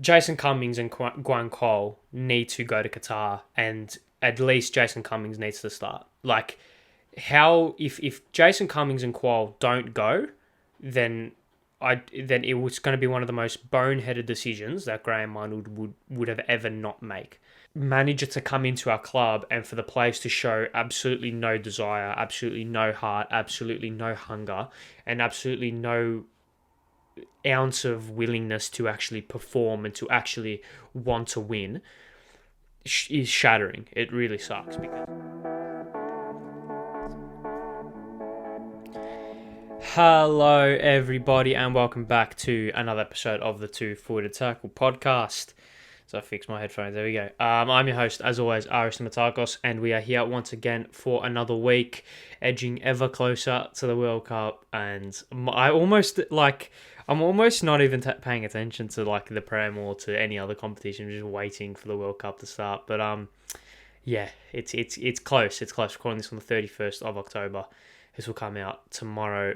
Jason Cummings and Guan Cole need to go to Qatar, and at least Jason Cummings needs to start. Like, how if Jason Cummings and Qual don't go, then then it was going to be one of the most boneheaded decisions that Graham Arnold would have ever not make. Manager to come into our club and for the players to show absolutely no desire, absolutely no heart, absolutely no hunger, and absolutely no ounce of willingness to actually perform and to actually want to win is shattering. It really sucks because... Hello everybody and welcome back to another episode of the Two-Footed Tackle podcast. So I fixed my headphones, there we go. I'm your host, as always, Ari Stamatakos, and we are here once again for another week, edging ever closer to the World Cup, and I'm almost not even paying attention to the Prem or to any other competition, just waiting for the World Cup to start. But yeah, it's close. It's close. Recording this on the 31st of October. This will come out tomorrow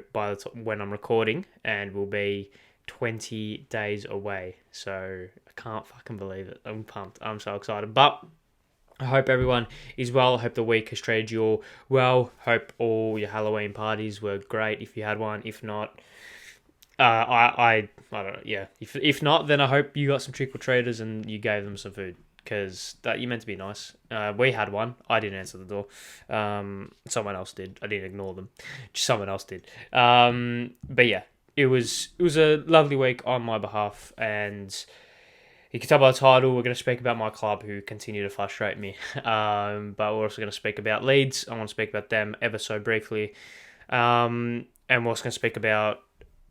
when I'm recording, and will be 20 days away. So I can't fucking believe it. I'm pumped. I'm so excited. But I hope everyone is well. I hope the week has treated you all well. Hope all your Halloween parties were great if you had one. If not, I don't know. Yeah. If not, then I hope you got some trick-or-treaters and you gave them some food, because that you're meant to be nice. We had one. I didn't answer the door. Someone else did. I didn't ignore them. Just someone else did. But yeah, it was a lovely week on my behalf, and you can tell by the title we're going to speak about my club, who continue to frustrate me. But we're also going to speak about Leeds. I want to speak about them ever so briefly, and we're also going to speak about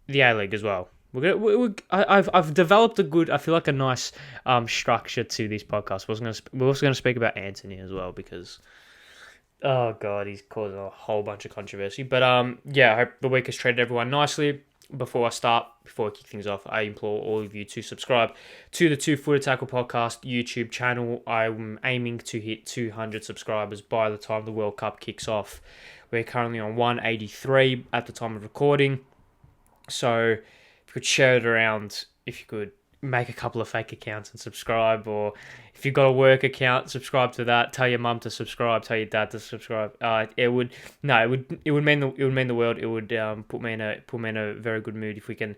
the A-League as well. I've developed a nice structure to this podcast. We're also going to speak about Antony as well, because oh god, he's caused a whole bunch of controversy. But yeah, I hope the week has treated everyone nicely. Before I kick things off, I implore all of you to subscribe to the Two-Footed Tackle podcast YouTube channel. I'm aiming to hit 200 subscribers by the time the World Cup kicks off. We're currently on 183 at the time of recording. So if you could share it around, if you could make a couple of fake accounts and subscribe, or if you've got a work account, subscribe to that. Tell your mum to subscribe. Tell your dad to subscribe. It would mean the world. It would put me in a very good mood if we can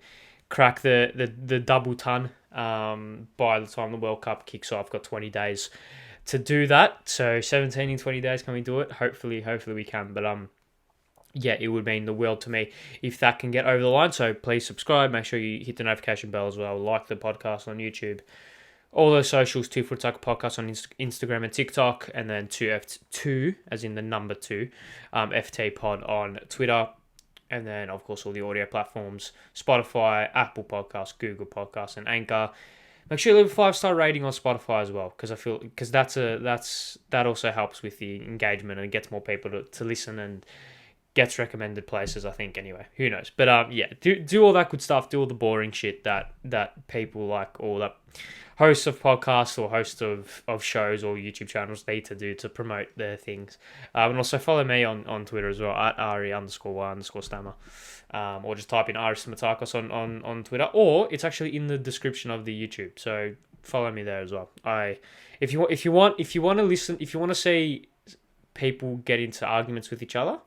crack the double ton by the time the World Cup kicks off. I've got 20 days to do that. So 17 in 20 days, can we do it? Hopefully we can. But yeah, it would mean the world to me if that can get over the line. So please subscribe. Make sure you hit the notification bell as well. Like the podcast on YouTube. All those socials, Two-Footed Tackle Podcast on Instagram and TikTok. And then 2F2, as in the number 2, FTPod on Twitter. And then, of course, all the audio platforms, Spotify, Apple Podcasts, Google Podcasts, and Anchor. Make sure you leave a 5-star rating on Spotify as well, because that also helps with the engagement and gets more people to listen and gets recommended places, I think, anyway. Who knows? But yeah, do all that good stuff. Do all the boring shit that people like, or that hosts of podcasts or hosts of shows or YouTube channels need to do to promote their things. And also follow me on Twitter as well, at Ari_Y_Stammer. Or just type in Ari Stamatakos on Twitter, or it's actually in the description of the YouTube. So follow me there as well. If you want to see people get into arguments with each other,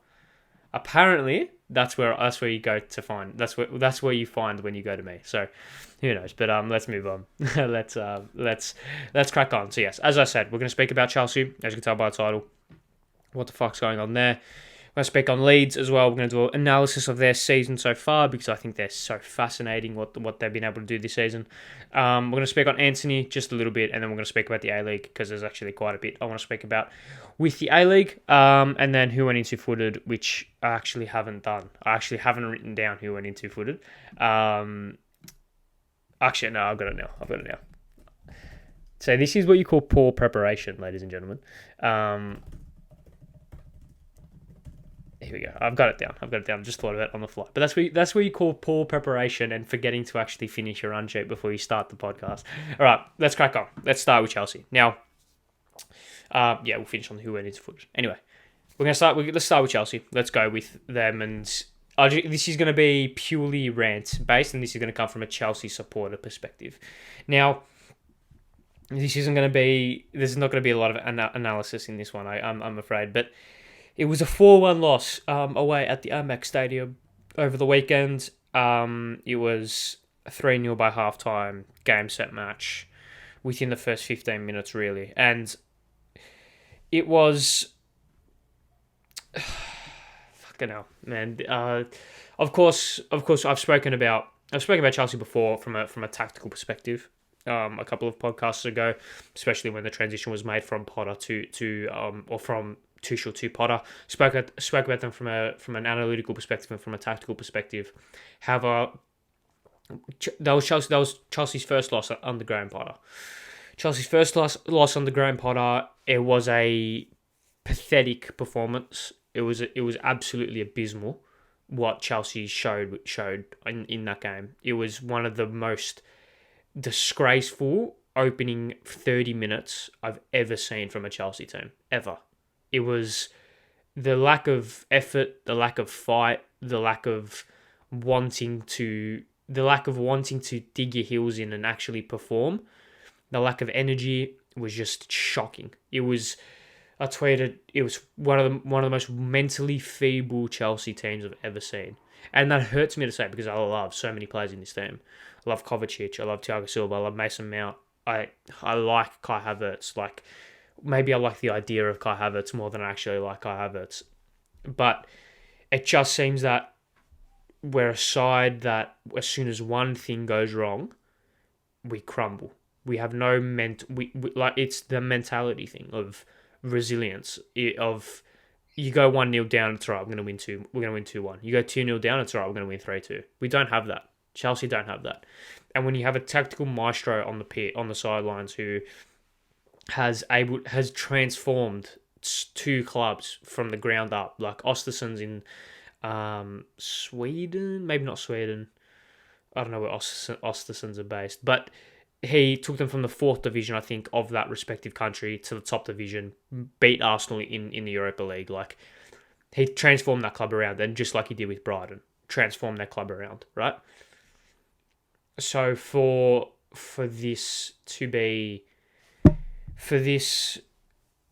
apparently that's where you go to find. That's where you find when you go to me. So who knows? But let's move on. let's crack on. So yes, as I said, we're going to speak about Chelsea, as you can tell by the title. What the fuck's going on there? We're going to speak on Leeds as well. We're going to do an analysis of their season so far, because I think they're so fascinating what they've been able to do this season. We're going to speak on Antony just a little bit, and then we're going to speak about the A-League, because there's actually quite a bit I want to speak about with the A-League. And then who went into footed, which I actually haven't done. I actually haven't written down who went into footed. Actually, no, I've got it now. So this is what you call poor preparation, ladies and gentlemen. Here we go. I've got it down. Just thought of it on the fly. But that's where you call poor preparation and forgetting to actually finish your run sheet before you start the podcast. All right, let's crack on. Let's start with Chelsea. Now, yeah, we'll finish on who went into footage. Anyway, let's start with Chelsea. Let's go with them. And this is going to be purely rant based, and this is going to come from a Chelsea supporter perspective. Now, There's not going to be a lot of analysis in this one, I'm afraid. But it was a 4-1 loss away at the Amex Stadium over the weekend. It was 3-0 by halftime, game set match within the first 15 minutes, really. And it was... fucking hell, man. Of course, I've spoken about Chelsea before from a tactical perspective. A couple of podcasts ago, especially when the transition was made from Potter or from Tuchel to Potter. Spoke about them from an analytical perspective and from a tactical perspective. However, that was Chelsea's first loss under Graham Potter. Chelsea's first loss under Graham Potter. It was a pathetic performance. It was absolutely abysmal what Chelsea showed in that game. It was one of the most disgraceful opening 30 minutes I've ever seen from a Chelsea team, ever. It was the lack of effort, the lack of fight, the lack of wanting to dig your heels in and actually perform. The lack of energy was just shocking. I tweeted, it was one of the most mentally feeble Chelsea teams I've ever seen. And that hurts me to say because I love so many players in this team. I love Kovacic, I love Thiago Silva, I love Mason Mount. I like Kai Havertz. Like, maybe I like the idea of Kai Havertz more than I actually like Kai Havertz. But it just seems that we're a side that as soon as one thing goes wrong, we crumble. We have no it's the mentality thing of resilience of you go 1-0 down, it's alright, we're going to win 2-1. You go 2-0 down, it's alright, we're going to win 3-2. We don't have that. Chelsea don't have that. And when you have a tactical maestro on the sidelines who has transformed two clubs from the ground up, like Östersund's in Sweden, maybe not Sweden. I don't know where Östersund's are based, but he took them from the 4th division, I think, of that respective country to the top division, beat Arsenal in the Europa League. Like, he transformed that club around, and just like he did with Brighton, transformed that club around, right? So for this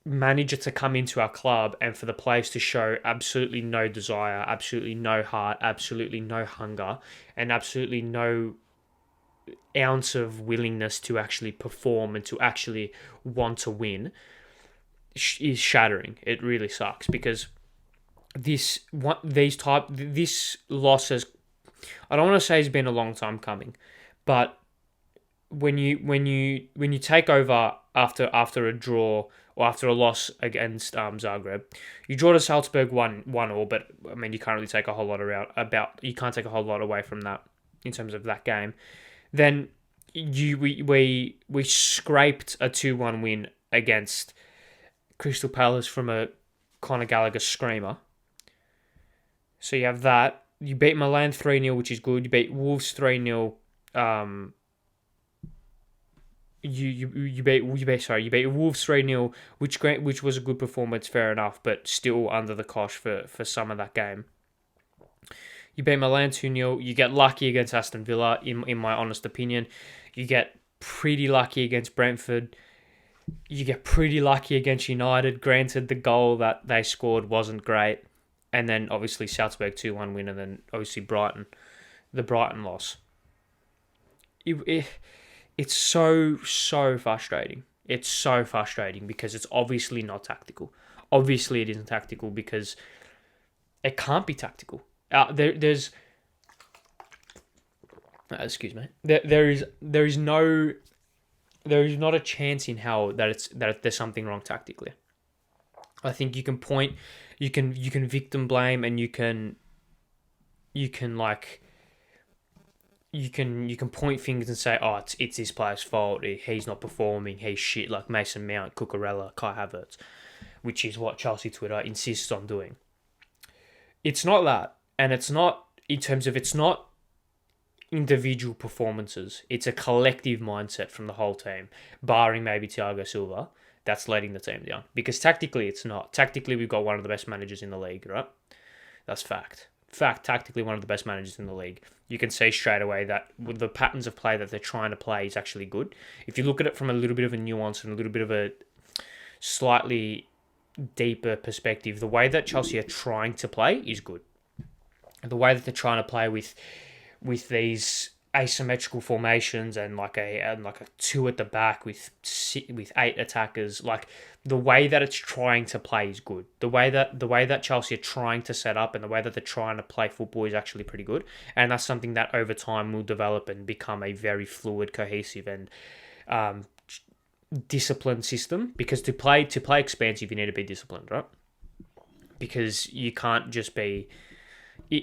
manager to come into our club and for the players to show absolutely no desire, absolutely no heart, absolutely no hunger, and absolutely no ounce of willingness to actually perform and to actually want to win is shattering. It really sucks because this loss has, I don't want to say it's been a long time coming, but when you take over after a draw or after a loss against Zagreb, you draw to Salzburg 1-1, but I mean you can't really take a whole lot you can't take a whole lot away from that in terms of that game. Then we scraped a 2-1 win against Crystal Palace from a Conor Gallagher screamer. So you have that. You beat Milan 3-0, which is good. You beat Wolves 3-0. You beat Wolves 3-0, which was a good performance, fair enough, but still under the cosh for some of that game. You beat Milan 2-0. You get lucky against Aston Villa, in my honest opinion. You get pretty lucky against Brentford. You get pretty lucky against United. Granted, the goal that they scored wasn't great. And then, obviously, Salzburg 2-1 win. And then, obviously, the Brighton loss. It's so frustrating. It's so frustrating because it's obviously not tactical. Obviously, it isn't tactical because it can't be tactical. There's There is not a chance in hell that there's something wrong tactically. I think you can point, you can victim blame, and you can point fingers and say, oh, it's this player's fault. He's not performing. He's shit, like Mason Mount, Cucurella, Kai Havertz, which is what Chelsea Twitter insists on doing. It's not that. And it's not individual performances. It's a collective mindset from the whole team, barring maybe Thiago Silva, that's letting the team down. Because tactically, it's not. Tactically, we've got one of the best managers in the league, right? That's fact. fact, tactically one of the best managers in the league. You can see straight away that with the patterns of play that they're trying to play is actually good. If you look at it from a little bit of a nuance and a little bit of a slightly deeper perspective, the way that Chelsea are trying to play is good. The way that they're trying to play with these asymmetrical formations and like a two at the back with 8 attackers, like the way that it's trying to play is good. The way that Chelsea are trying to set up and the way that they're trying to play football is actually pretty good, and that's something that over time will develop and become a very fluid, cohesive, and disciplined system. Because to play expansive, you need to be disciplined, right? Because you can't just be.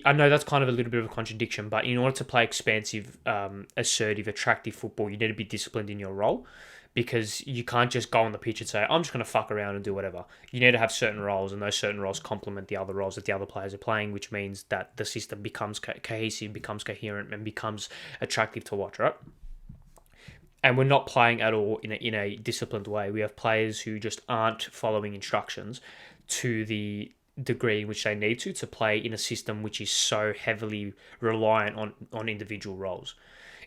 I know that's kind of a little bit of a contradiction, but in order to play expansive, assertive, attractive football, you need to be disciplined in your role, because you can't just go on the pitch and say, I'm just going to fuck around and do whatever. You need to have certain roles, and those certain roles complement the other roles that the other players are playing, which means that the system becomes cohesive, becomes coherent, and becomes attractive to watch, right? And we're not playing at all in a disciplined way. We have players who just aren't following instructions to the degree in which they need to play in a system which is so heavily reliant on individual roles.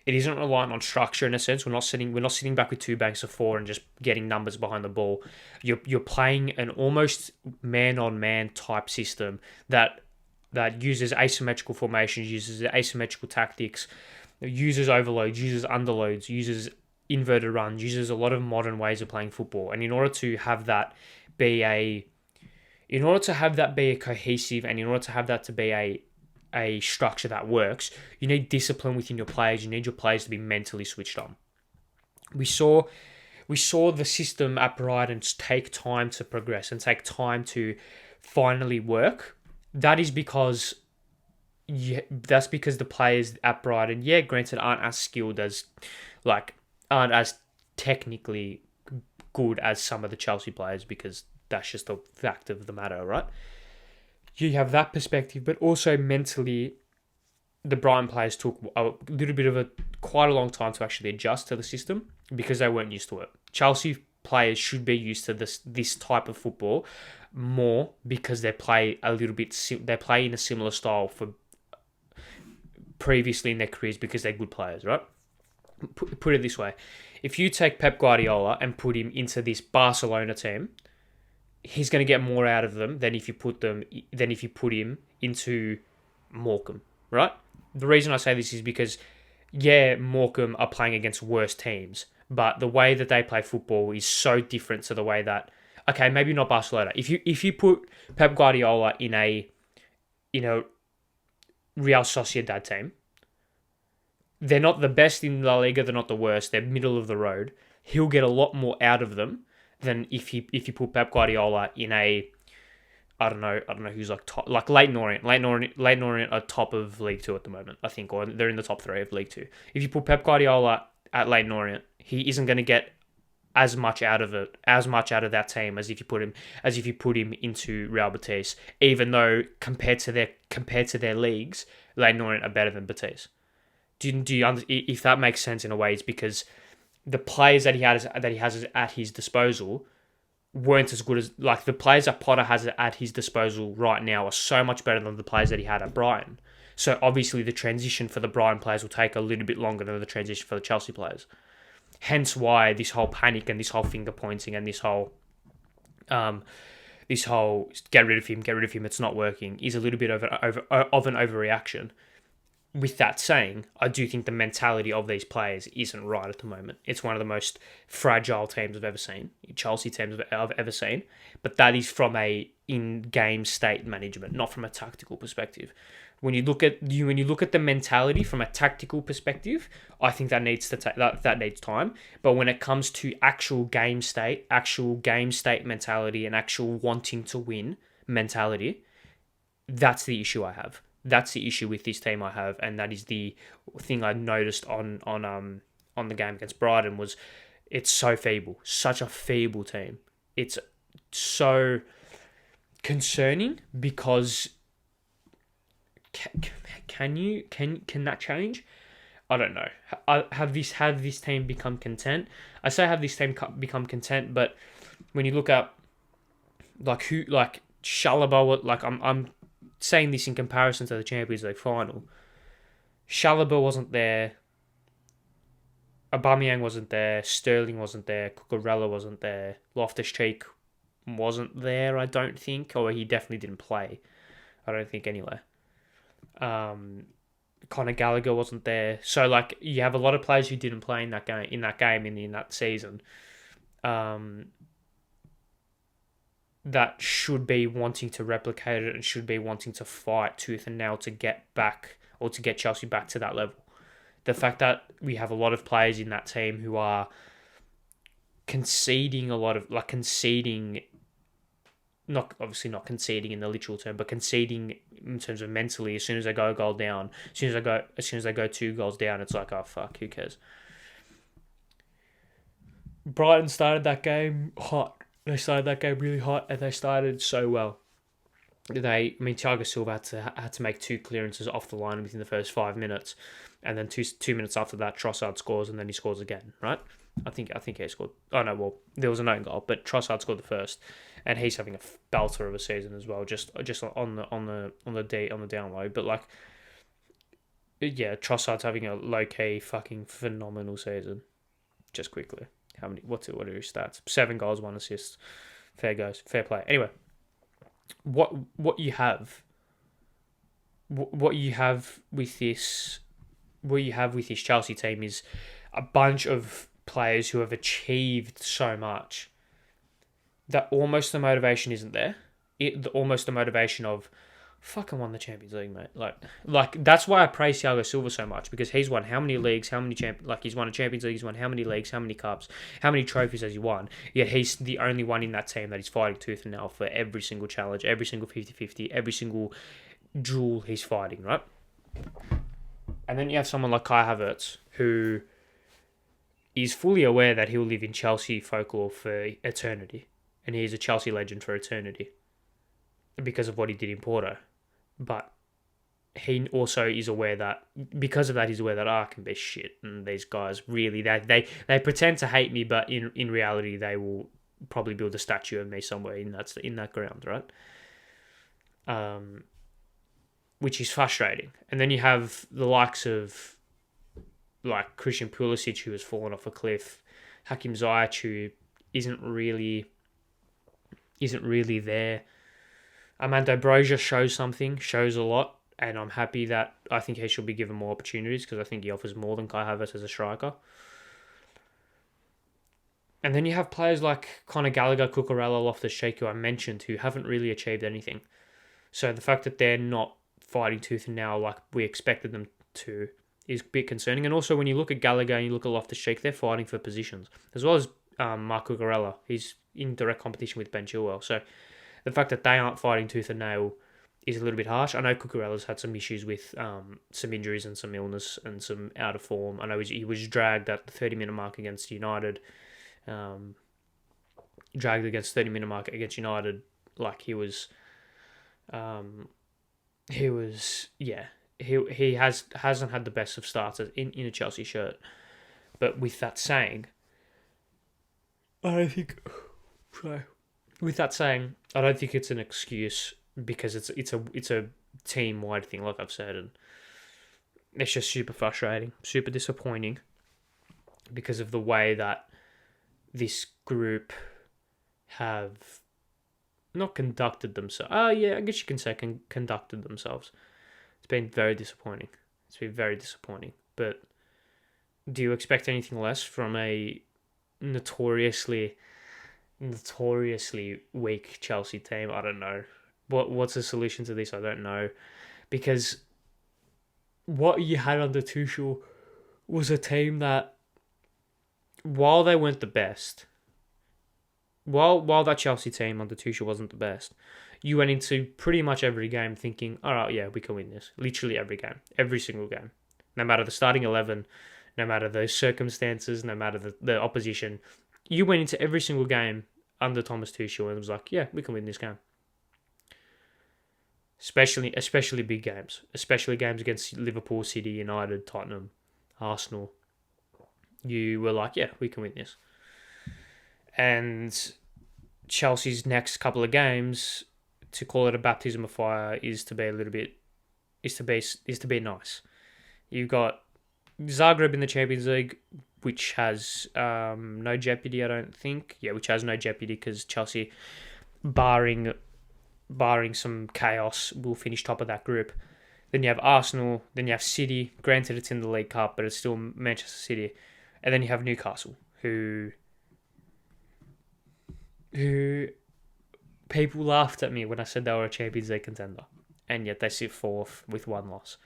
It isn't reliant on structure in a sense. We're not sitting back with 2 banks of 4 and just getting numbers behind the ball. You're playing an almost man-on-man type system that uses asymmetrical formations, uses asymmetrical tactics, uses overloads, uses underloads, uses inverted runs, uses a lot of modern ways of playing football. And in order to have that be a cohesive, and in order to have that to be a structure that works, you need discipline within your players. You need your players to be mentally switched on. We saw the system at Brighton take time to progress and take time to finally work. That is because the players at Brighton, granted, aren't as skilled aren't as technically good as some of the Chelsea players, because that's just the fact of the matter, right? You have that perspective, but also mentally, the Brighton players took a little bit of quite a long time to actually adjust to the system, because they weren't used to it. Chelsea players should be used to this type of football more, because they play in a similar style for previously in their careers, because they're good players, right? Put it this way: if you take Pep Guardiola and put him into this Barcelona team, he's going to get more out of them than if you put him into Morecambe, right? The reason I say this is because, Morecambe are playing against worse teams, but the way that they play football is so different to the way that, okay, maybe not Barcelona. If you put Pep Guardiola in a Real Sociedad team, they're not the best in La Liga, they're not the worst, they're middle of the road. He'll get a lot more out of them than if you put Pep Guardiola in a, I don't know who's like top, like Leyton Orient. Leyton Orient are top of League 2 at the moment, I think, or they're in the top 3 of League 2. If you put Pep Guardiola at Leyton Orient, he isn't going to get as much out of that team as if you put him into Real Betis, even though compared to their leagues, Leyton Orient are better than Betis. Do you if that makes sense in a way? It's because the players that he has at his disposal weren't as good as, like, the players that Potter has at his disposal right now are so much better than the players that he had at Brighton. So obviously the transition for the Brighton players will take a little bit longer than the transition for the Chelsea players. Hence why this whole panic and this whole finger pointing and this whole get rid of him, it's not working, is a little bit of an overreaction. With that saying, I do think the mentality of these players isn't right at the moment. It's one of the most fragile teams I've ever seen, Chelsea teams I've ever seen, but that is from a in-game state management, not from a tactical perspective. When you look at the mentality from a tactical perspective, I think that needs time. But when it comes to actual game state mentality, and actual wanting to win mentality, that's the issue I have. That's the issue with this team I have, and that is the thing I noticed on the game against Brighton, was it's so feeble, such a feeble team. It's so concerning, because can that change? I don't know. Have this team become content? I say have this team become content, but when you look at like Chalobah, like saying this in comparison to the Champions League final. Chalobah wasn't there. Aubameyang wasn't there. Sterling wasn't there. Cucurella wasn't there. Loftus-Cheek wasn't there, I don't think. Or he definitely didn't play. I don't think anyway. Conor Gallagher wasn't there. So, like, you have a lot of players who didn't play in that game, in that season. That should be wanting to replicate it and should be wanting to fight tooth and nail to get back or to get Chelsea back to that level. The fact that we have a lot of players in that team who are conceding not obviously not conceding in the literal term, but conceding in terms of mentally. As soon as they go a goal down, as soon as they go 2 goals down, it's like, oh fuck, who cares? Brighton started that game hot. They started that game really hot, and they started so well. Thiago Silva had to make 2 clearances off the line within the first 5 minutes, and then two minutes after that, Trossard scores, and then he scores again. Right? I think he scored. Oh no, well there was an own goal, but Trossard scored the first, and he's having a belter of a season as well. Just on the down low, but like, yeah, Trossard's having a low key fucking phenomenal season. Just quickly. What are his stats? 7 goals, 1 assist. Fair play. Anyway, what you have with this Chelsea team is a bunch of players who have achieved so much that almost the motivation isn't there. Almost the motivation of fucking won the Champions League, mate. Like that's why I praise Thiago Silva so much, because he's won how many leagues, he's won a Champions League, he's won how many leagues, how many cups, how many trophies has he won? Yet he's the only one in that team that is fighting tooth and nail for every single challenge, every single 50-50, every single duel he's fighting, right? And then you have someone like Kai Havertz, who is fully aware that he'll live in Chelsea folklore for eternity, and he is a Chelsea legend for eternity because of what he did in Porto. But he also is aware that, because of that, he's aware that I can be shit, and these guys really, they pretend to hate me, but in reality, they will probably build a statue of me somewhere in that ground, right? Which is frustrating. And then you have the likes of like Christian Pulisic, who has fallen off a cliff, Hakim Ziyech, who isn't really there. Armando Broja shows a lot, and I'm happy that I think he should be given more opportunities, because I think he offers more than Kai Havertz as a striker. And then you have players like Conor Gallagher, Cucurella, Loftus-Cheek, who I mentioned, who haven't really achieved anything. So the fact that they're not fighting tooth and nail like we expected them to is a bit concerning. And also when you look at Gallagher and you look at Loftus-Cheek, they're fighting for positions, as well as Marc Cucurella. He's in direct competition with Ben Chilwell. So the fact that they aren't fighting tooth and nail is a little bit harsh. I know Cucurella's had some issues with some injuries and some illness and some out of form. I know he was dragged at the 30-minute mark against United. Dragged against 30-minute mark against United, like he hasn't had the best of starts in a Chelsea shirt. But with that saying, I don't think it's an excuse, because it's a team wide thing, like I've said, and it's just super frustrating, super disappointing, because of the way that this group have not conducted themselves. Oh yeah, I guess you can say conducted themselves. It's been very disappointing. But do you expect anything less from a notoriously weak Chelsea team? I don't know. What's the solution to this? I don't know. Because what you had under Tuchel was a team that, while they weren't the best, while that Chelsea team under Tuchel wasn't the best, you went into pretty much every game thinking, all right, yeah, we can win this. Literally every game. Every single game. No matter the starting 11, no matter the circumstances, no matter the opposition, you went into every single game under Thomas Tuchel and was like, yeah, we can win this game. Especially big games. Especially games against Liverpool, City, United, Tottenham, Arsenal. You were like, yeah, we can win this. And Chelsea's next couple of games, to call it a baptism of fire is to be a little bit is to be nice. You've got Zagreb in the Champions League, which has no jeopardy, I don't think. Yeah, which has no jeopardy because Chelsea, barring some chaos, will finish top of that group. Then you have Arsenal. Then you have City. Granted, it's in the League Cup, but it's still Manchester City. And then you have Newcastle, who people laughed at me when I said they were a Champions League contender, and yet they sit fourth with one loss.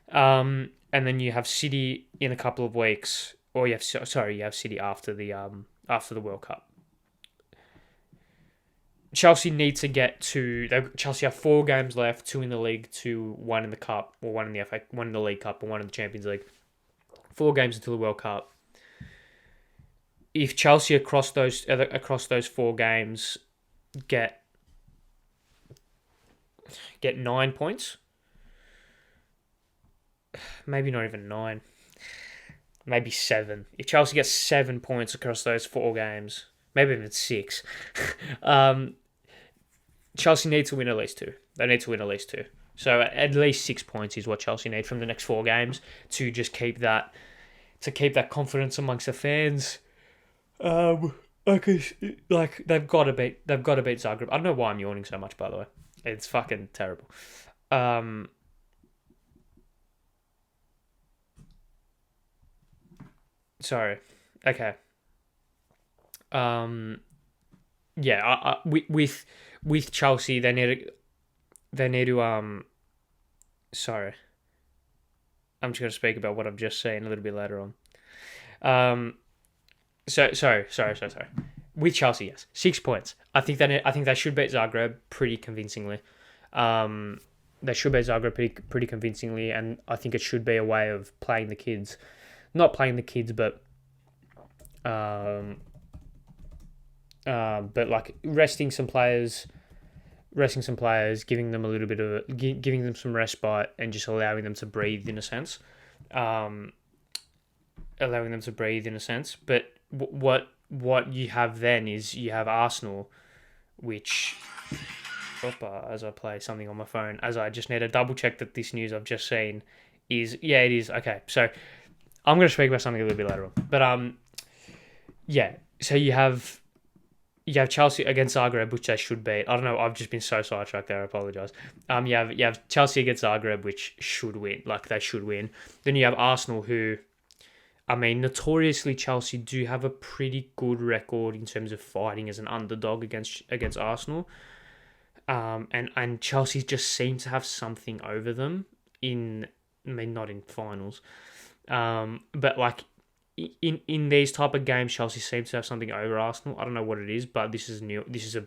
And then you have City in a couple of weeks, or you have City after the World Cup. Chelsea need to get to. Chelsea have 4 games left: 2 in the league, 1 in the cup, or 1 in the FA, 1 in the League Cup, or 1 in the Champions League. 4 games until the World Cup. If Chelsea across those 4 games get 9 points, maybe not even 9, maybe 7. If Chelsea gets 7 points across those 4 games, maybe even 6, Chelsea need to win at least 2. They need to win at least 2. So at least 6 points is what Chelsea need from the next 4 games to just keep that confidence amongst the fans. Like they've got to beat Zagreb. I don't know why I'm yawning so much, by the way. It's fucking terrible. Sorry. Okay. Yeah. With Chelsea, they need to. Sorry. I'm just going to speak about what I've just seen a little bit later on. Sorry. With Chelsea, yes, 6 points. I think they should beat Zagreb pretty convincingly. They should beat Zagreb pretty convincingly, and I think it should be a way of playing the kids, not playing the kids, but like resting some players, giving them a little bit of giving them some respite, and just allowing them to breathe in a sense. But what you have then is you have Arsenal, which, as I play something on my phone, as I just need to double check that this news I've just seen it is okay. So I'm going to speak about something a little bit later on, but so you have Chelsea against Zagreb, which they should beat. I don't know. I've just been so sidetracked there. I apologize. You have Chelsea against Zagreb, which should win. Like they should win. Then you have Arsenal, who, I mean, notoriously Chelsea do have a pretty good record in terms of fighting as an underdog against Arsenal. And Chelsea just seem to have something over them not in finals. But like in these type of games, Chelsea seems to have something over Arsenal. I don't know what it is, but this is new. This is a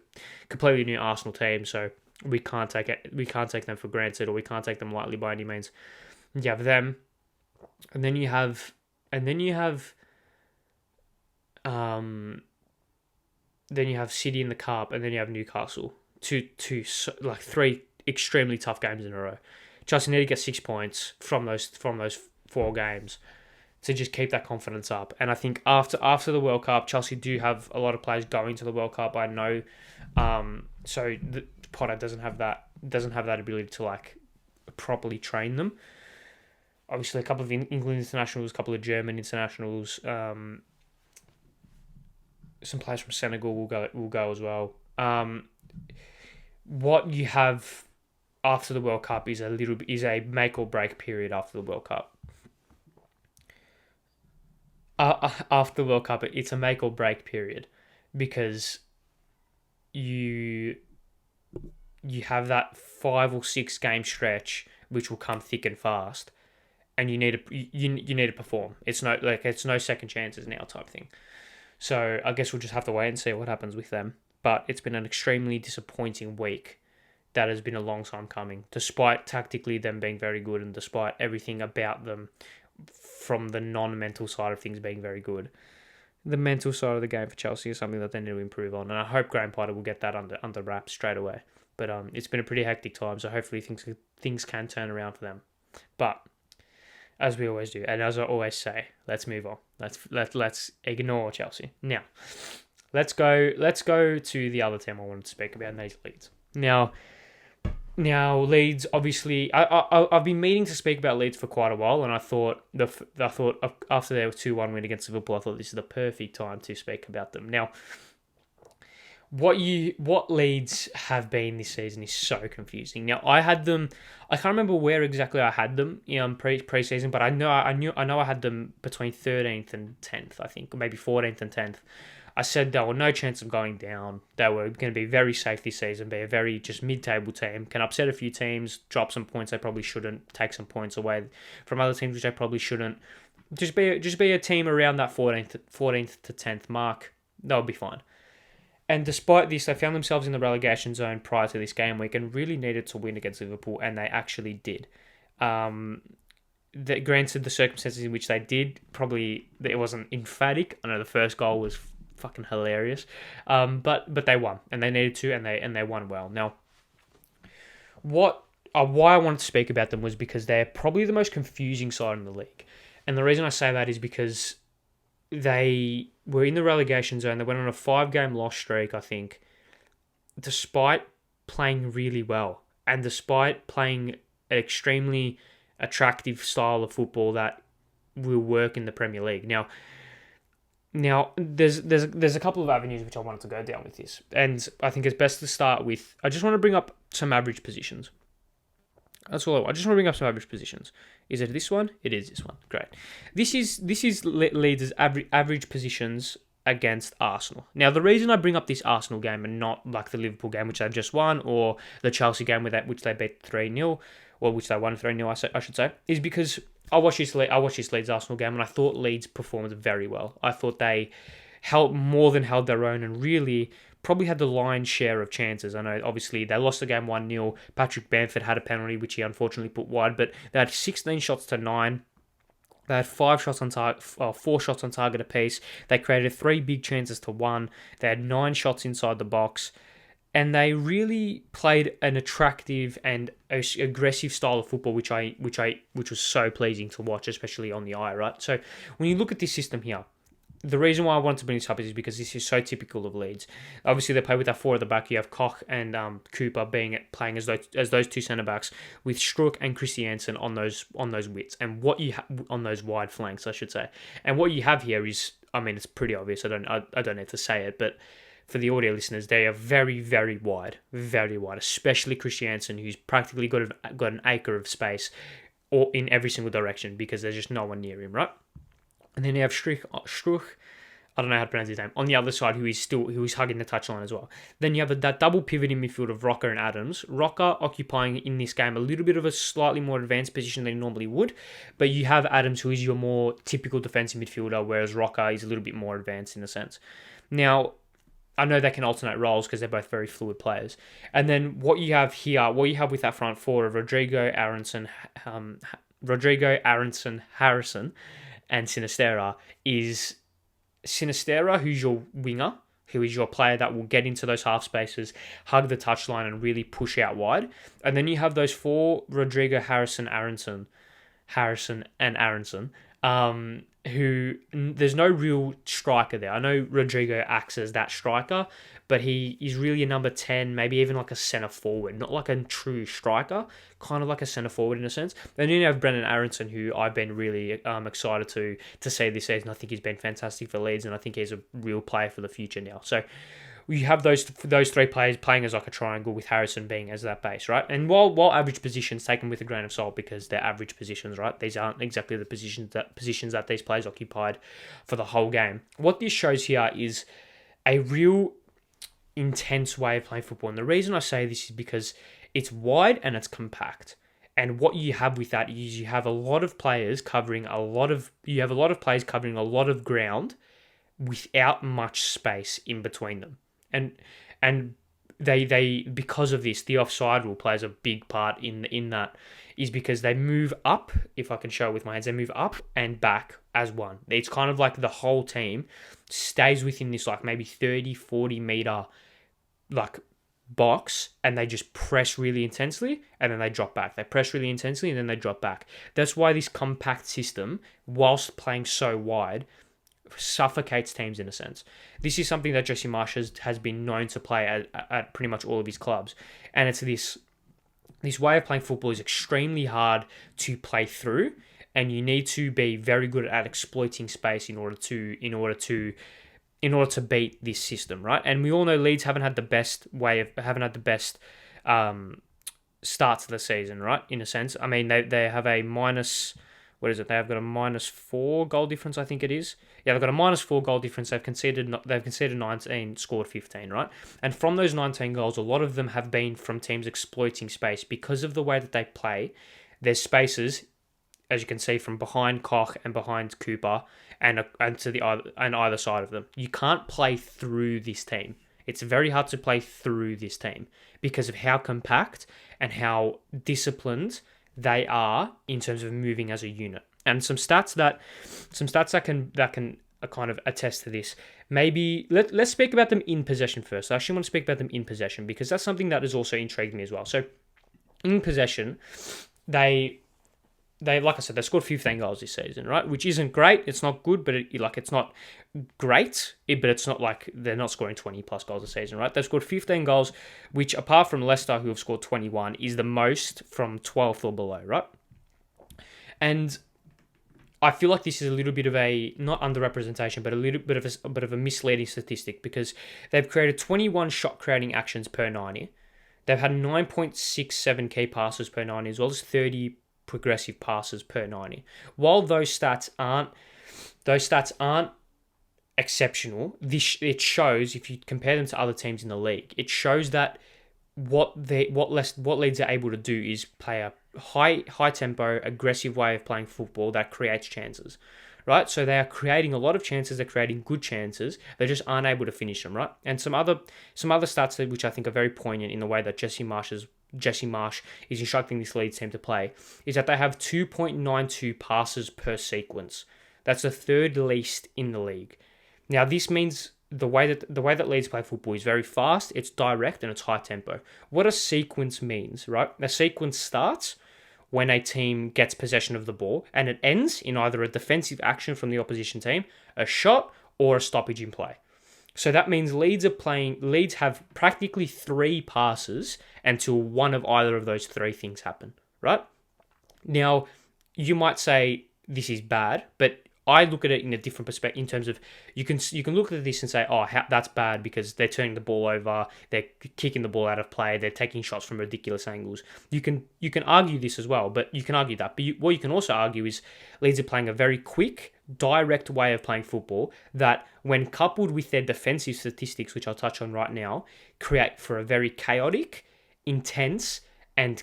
completely new Arsenal team, so we can't take them for granted, or we can't take them lightly by any means. You have them, and then you have City in the cup, and then you have Newcastle. Two 3 extremely tough games in a row. Chelsea need to get 6 points from those 4 games to just keep that confidence up. And I think after the World Cup, Chelsea do have a lot of players going to the World Cup. I know, so the Potter doesn't have that ability to like properly train them. Obviously, a couple of England internationals, a couple of German internationals, some players from Senegal will go as well. What you have after the World Cup is a make or break period after the World Cup. After the World Cup, it's a make or break period because you have that 5 or 6 game stretch which will come thick and fast, and you need to perform. It's no second chances now type thing. So I guess we'll just have to wait and see what happens with them. But it's been an extremely disappointing week that has been a long time coming, despite tactically them being very good and despite everything about them from the non-mental side of things being very good. The mental side of the game for Chelsea is something that they need to improve on, and I hope Graham Potter will get that under wraps straight away. But it's been a pretty hectic time, so hopefully things can turn around for them. But as we always do, and as I always say, let's move on. Let's ignore Chelsea now. Let's go to the other team I wanted to speak about, and that is Leeds. Now, Leeds obviously. I've been meaning to speak about Leeds for quite a while, and I thought after their 2-1 win against Liverpool, I thought this is the perfect time to speak about them. Now, what Leeds have been this season is so confusing. Now, I had them. I can't remember where exactly I had them pre-season, but I know I had them between 13th and 10th. I think, or maybe 14th and 10th. I said there were no chance of going down. They were going to be very safe this season, be a very just mid-table team, can upset a few teams, drop some points they probably shouldn't, take some points away from other teams which they probably shouldn't. Just be a team around that 14th to 10th mark. They'll be fine. And despite this, they found themselves in the relegation zone prior to this game week and really needed to win against Liverpool, and they actually did. Granted, the circumstances in which they did, probably it wasn't emphatic. I know the first goal was fucking hilarious, but they won, and they needed to, and they won well. Now, why I wanted to speak about them was because they're probably the most confusing side in the league, and the reason I say that is because they were in the relegation zone. They went on a 5-game loss streak, I think, despite playing really well and despite playing an extremely attractive style of football that will work in the Premier League. Now, there's a couple of avenues which I wanted to go down with this, and I think it's best to start with. I just want to bring up some average positions. That's all. I just want to bring up some average positions. Is it this one? It is this one. Great. This is Leeds' average positions against Arsenal. Now, the reason I bring up this Arsenal game and not like the Liverpool game, which they've just won, or the Chelsea game which they beat 3-0, or which they won 3-0, I should say, is because I watched this Leeds Arsenal game and I thought Leeds performed very well. I thought they held their own and really probably had the lion's share of chances. I know, obviously, they lost the game 1-0. Patrick Bamford had a penalty, which he unfortunately put wide, but they had 16 shots to 9. They had 4 shots on target apiece. They created 3 big chances to 1. They had 9 shots inside the box. And they really played an attractive and aggressive style of football, which was so pleasing to watch, especially on the eye, right? So when you look at this system here, the reason why I wanted to bring this up is because this is so typical of Leeds. Obviously, they play with that 4 at the back. You have Koch and Cooper playing as those 2 centre backs, with Struijk and Christiansen on those widths, and what you on those wide flanks, I should say. And what you have here is, I mean, it's pretty obvious. I don't need to say it, but for the audio listeners, they are very, very wide, especially Christiansen, who's practically got an acre of space or in every single direction because there's just no one near him, right? And then you have Struijk, I don't know how to pronounce his name, on the other side, who is hugging the touchline as well. Then you have that double pivot in midfield of Roca and Adams. Roca occupying in this game a little bit of a slightly more advanced position than he normally would, but you have Adams, who is your more typical defensive midfielder, whereas Roca is a little bit more advanced in a sense. Now, I know they can alternate roles because they're both very fluid players. And then what you have with that front 4 of Rodrigo, Aronson, Harrison, and Sinistera is Sinistera, who's your winger, who is your player that will get into those half spaces, hug the touchline, and really push out wide. And then you have those 4, Rodrigo, Harrison, and Aronson, who there's no real striker there. I know Rodrigo acts as that striker, but he is really a number 10, maybe even like a centre forward, not like a true striker, kind of like a centre forward in a sense. Then you have Brendan Aronson, who I've been really excited to see this season. I think he's been fantastic for Leeds, and I think he's a real player for the future now. So you have those 3 players playing as like a triangle, with Harrison being as that base, right? And while average positions, take them with a grain of salt because they're average positions, right? These aren't exactly the positions that these players occupied for the whole game. What this shows here is a real intense way of playing football. And the reason I say this is because it's wide and it's compact. And what you have with that is you have a lot of players covering a lot of ground without much space in between them. And they because of this, the offside rule plays a big part in that, is because they move up, if I can show it with my hands, they move up and back as one. It's kind of like the whole team stays within this like maybe 30, 40 meter like box, and they just press really intensely and then they drop back. They press really intensely and then they drop back. That's why this compact system, whilst playing so wide, suffocates teams in a sense. This is something that Jesse Marsch has been known to play at pretty much all of his clubs, and it's this way of playing football is extremely hard to play through, and you need to be very good at exploiting space in order to beat this system, right? And we all know Leeds haven't had the best start to the season, right? In a sense, I mean they have a minus. What is it? They have got a -4 goal difference, I think it is. Yeah, they've got a -4 goal difference. They've conceded 19, scored 15, right? And from those 19 goals, a lot of them have been from teams exploiting space because of the way that they play. There's spaces, as you can see, from behind Koch and behind Cooper and either side of them. You can't play through this team. It's very hard to play through this team because of how compact and how disciplined they are in terms of moving as a unit. And some stats that can kind of attest to this. Maybe let's speak about them in possession first. I actually want to speak about them in possession because that's something that has also intrigued me as well. So in possession, they like I said, they scored 15 goals this season, right? Which isn't great. It's not good, but it's not great. But it's not like they're not scoring 20 plus goals a season, right? They've scored 15 goals, which apart from Leicester, who have scored 21, is the most from 12th or below, right? And I feel like this is a little bit of a not underrepresentation, but a little bit of a misleading statistic because they've created 21 shot creating actions per 90. They've had 9.67 key passes per 90, as well as 30 progressive passes per 90. While those stats aren't exceptional, it shows, if you compare them to other teams in the league, it shows that what Leeds are able to do is play a high tempo, aggressive way of playing football that creates chances, right? So they are creating a lot of chances, they're creating good chances, they just aren't able to finish them, right? And some other stats which I think are very poignant in the way that Jesse Marsch is instructing this Leeds team to play is that they have 2.92 passes per sequence. That's the third least in the league. Now this means the way that Leeds play football is very fast, it's direct, and it's high tempo. What a sequence means, right? A sequence starts when a team gets possession of the ball and it ends in either a defensive action from the opposition team, a shot, or a stoppage in play. So that means Leeds have practically 3 passes until one of either of those 3 things happen, right? Now, you might say this is bad, but I look at it in a different perspective in terms of you can look at this and say, that's bad because they're turning the ball over, they're kicking the ball out of play, they're taking shots from ridiculous angles. You can argue this as well, but you can argue that. But what you can also argue is Leeds are playing a very quick, direct way of playing football that, when coupled with their defensive statistics, which I'll touch on right now, create for a very chaotic, intense, and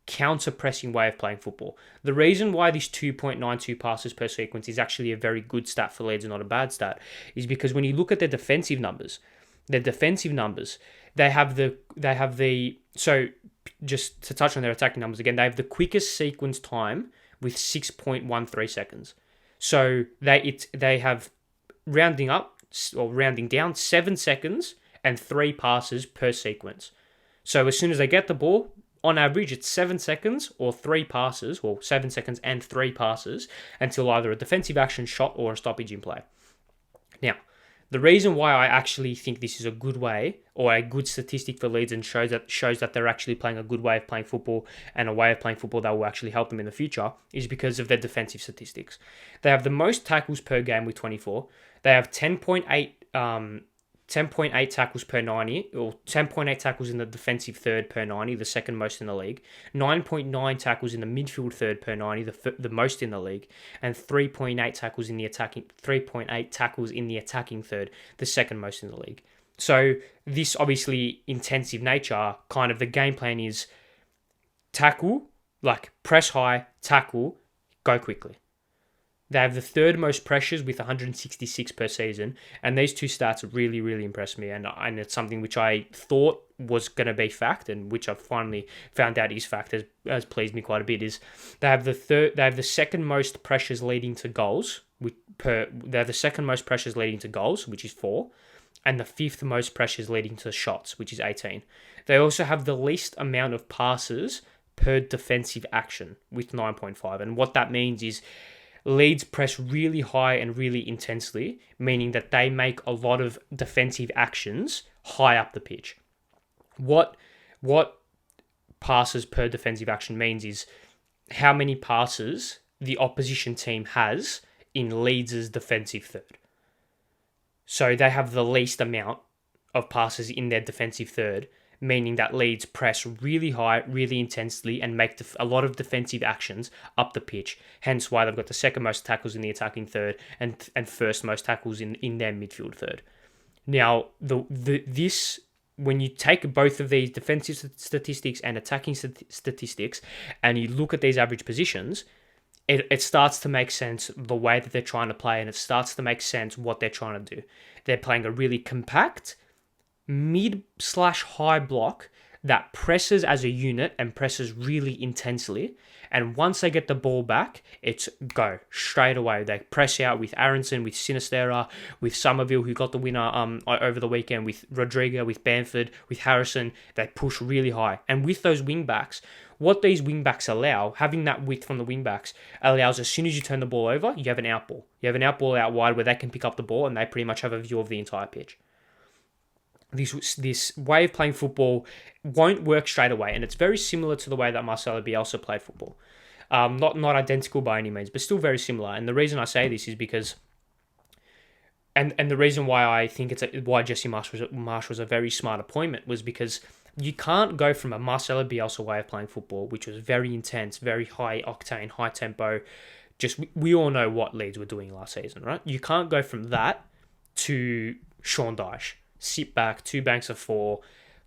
counter-pressing way of playing football. The reason why this 2.92 passes per sequence is actually a very good stat for Leeds and not a bad stat is because when you look at their defensive numbers, so just to touch on their attacking numbers again, they have the quickest sequence time with 6.13 seconds. So they have rounding down 7 seconds and 3 passes per sequence. So as soon as they get the ball, on average, it's 7 seconds or 3 passes, or 7 seconds and 3 passes until either a defensive action, shot, or a stoppage in play. Now, the reason why I actually think this is a good way or a good statistic for Leeds and shows that they're actually playing a good way of playing football and a way of playing football that will actually help them in the future is because of their defensive statistics. They have the most tackles per game with 24. They have 10.8 tackles per 90, or 10.8 tackles in the defensive third per 90, the second most in the league. 9.9 tackles in the midfield third per 90, the most in the league, and 3.8 tackles in the attacking third, the second most in the league. So this obviously intensive nature, kind of the game plan is tackle, like press high, tackle, go quickly. They have the third most pressures with 166 per season, and these 2 stats really, really impressed me, and it's something which I thought was going to be fact, and which I've finally found out is fact, has pleased me quite a bit. Is they have the second most pressures leading to goals they have the second most pressures leading to goals, which is 4, and the 5th most pressures leading to shots, which is 18. They also have the least amount of passes per defensive action with 9.5, and what that means is Leeds press really high and really intensely, meaning that they make a lot of defensive actions high up the pitch. What passes per defensive action means is how many passes the opposition team has in Leeds' defensive third. So they have the least amount of passes in their defensive third, meaning that Leeds press really high, really intensely, and make a lot of defensive actions up the pitch. Hence why they've got the second most tackles in the attacking third and first most tackles in their midfield third. Now, this when you take both of these defensive statistics and attacking statistics, and you look at these average positions, it starts to make sense the way that they're trying to play, and it starts to make sense what they're trying to do. They're playing a really compact, mid/high block that presses as a unit and presses really intensely. And once they get the ball back, it's go straight away. They press out with Aronson, with Sinistera, with Somerville, who got the winner over the weekend, with Rodrigo, with Bamford, with Harrison. They push really high. And with those wing backs, what these wing backs allow, having that width from the wing backs, allows as soon as you turn the ball over, you have an out ball. You have an out ball out wide where they can pick up the ball and they pretty much have a view of the entire pitch. This way of playing football won't work straight away, and it's very similar to the way that Marcelo Bielsa played football. Not identical by any means, but still very similar. And the reason I say this is because, and the reason why I think why Jesse Marsch was a very smart appointment was because you can't go from a Marcelo Bielsa way of playing football, which was very intense, very high octane, high tempo. Just we all know what Leeds were doing last season, right? You can't go from that to Sean Dyche. Sit back, 2 banks of 4,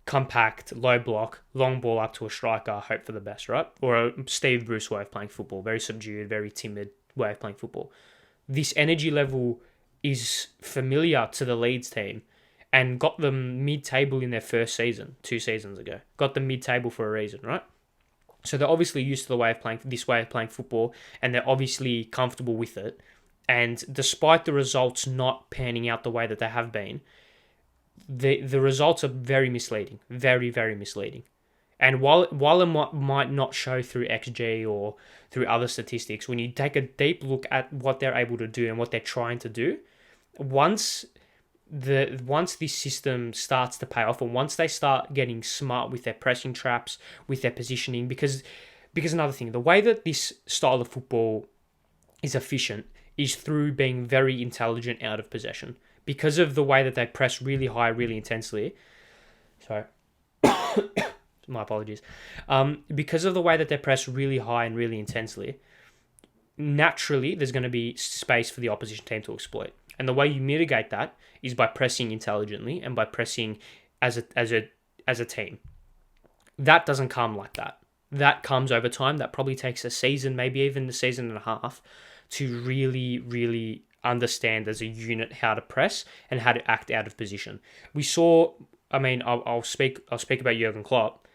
compact, low block, long ball up to a striker, hope for the best, right? Or a Steve Bruce way of playing football, very subdued, very timid way of playing football. This energy level is familiar to the Leeds team and got them mid-table in their first season, 2 seasons ago. Got them mid-table for a reason, right? So they're obviously used to this way of playing football, and they're obviously comfortable with it. And despite the results not panning out the way that they have been, the results are very misleading, very, very misleading. And while it might not show through XG or through other statistics, when you take a deep look at what they're able to do and what they're trying to do, once this system starts to pay off, and once they start getting smart with their pressing traps, with their positioning, because another thing, the way that this style of football is efficient is through being very intelligent out of possession. Because of the way that they press really high, really intensely. Sorry. My apologies. Because of the way that they press really high and really intensely, naturally there's going to be space for the opposition team to exploit. And the way you mitigate that is by pressing intelligently and by pressing as a team. That doesn't come like that. That comes over time. That probably takes a season, maybe even a season and a half, to really, really understand as a unit how to press and how to act out of position. We saw, I'll speak about Jurgen Klopp.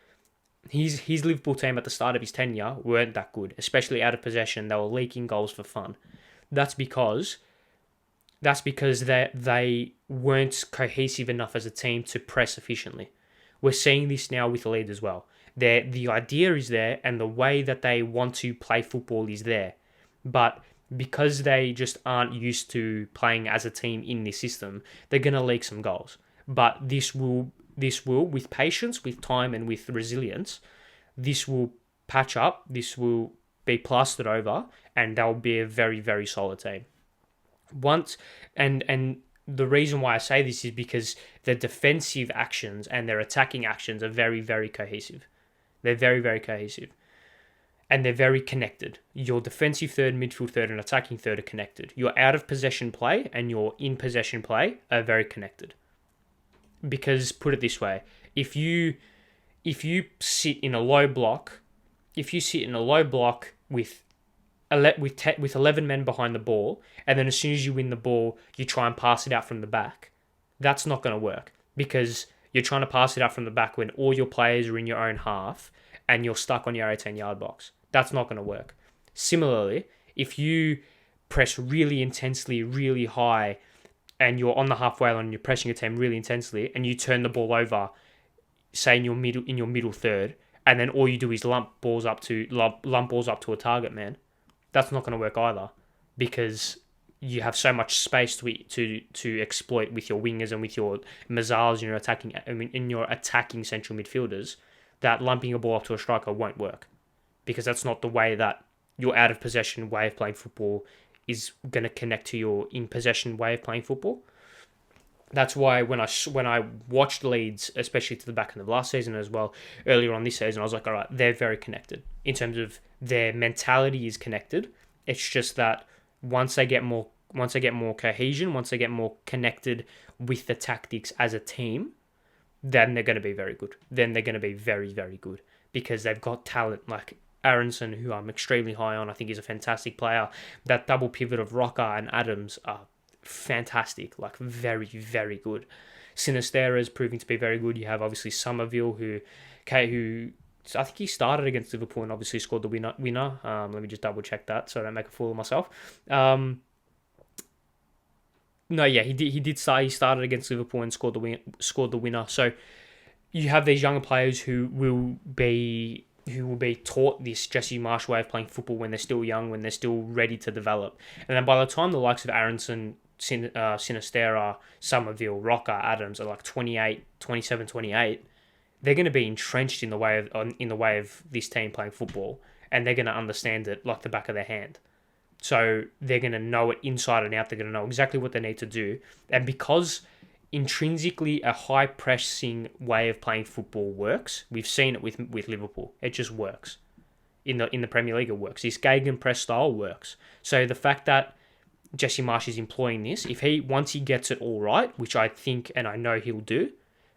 His Liverpool team at the start of his tenure weren't that good, especially out of possession. They were leaking goals for fun. That's because they weren't cohesive enough as a team to press efficiently. We're seeing this now with Leeds as well. The idea is there, and the way that they want to play football is there, but because they just aren't used to playing as a team in this system, they're going to leak some goals. But this will, with patience, with time, and with resilience, this will patch up, this will be plastered over, and they'll be a very, very solid team. And the reason why I say this is because their defensive actions and their attacking actions are very, very cohesive. They're very, very cohesive. And they're very connected. Your defensive third, midfield third, and attacking third are connected. Your out of possession play and your in possession play are very connected. Because, put it this way, if you sit in a low block, with 11 men behind the ball, and then as soon as you win the ball, you try and pass it out from the back, that's not going to work. Because you're trying to pass it out from the back when all your players are in your own half and you're stuck on your 18-yard box. That's not going to work. Similarly, if you press really intensely, really high, and you're on the halfway line and you're pressing your team really intensely, and you turn the ball over, say in your middle third, and then all you do is lump balls up to a target man, that's not going to work either. because you have so much space to exploit with your wingers and with your Mazzars in your attacking central midfielders, that lumping a ball up to a striker won't work, because that's not the way that your out of possession way of playing football is going to connect to your in possession way of playing football. That's why when I watched Leeds, especially to the back end of last season as well, earlier on this season, I was like, all right, they're very connected in terms of their mentality is connected. It's just that once they get more cohesion, once they get more connected with the tactics as a team, then they're going to be very good. Then they're going to be very, very good, because they've got talent like Aronson, who I'm extremely high on. I think he's a fantastic player. That double pivot of Rocker and Adams are fantastic, like very, very good. Sinisterra is proving to be very good. You have obviously Somerville, who I think he started against Liverpool and obviously scored the winner. Let me just double check that so I don't make a fool of myself. No, yeah, he did start. He started against Liverpool and scored the winner. So you have these younger players who will be taught this Jesse Marsch way of playing football when they're still young, when they're still ready to develop. And then by the time the likes of Aronson, Sinisterra, Somerville, Rocker, Adams are like 28, 27, 28, they're going to be entrenched in the way of this team playing football, and they're going to understand it like the back of their hand. So they're going to know it inside and out. They're going to know exactly what they need to do. And because intrinsically a high pressing way of playing football works, we've seen it with Liverpool. It just works. In the Premier League, it works. This gegenpress style works. So the fact that Jesse Marsch is employing this, once he gets it all right, which I think and I know he'll do,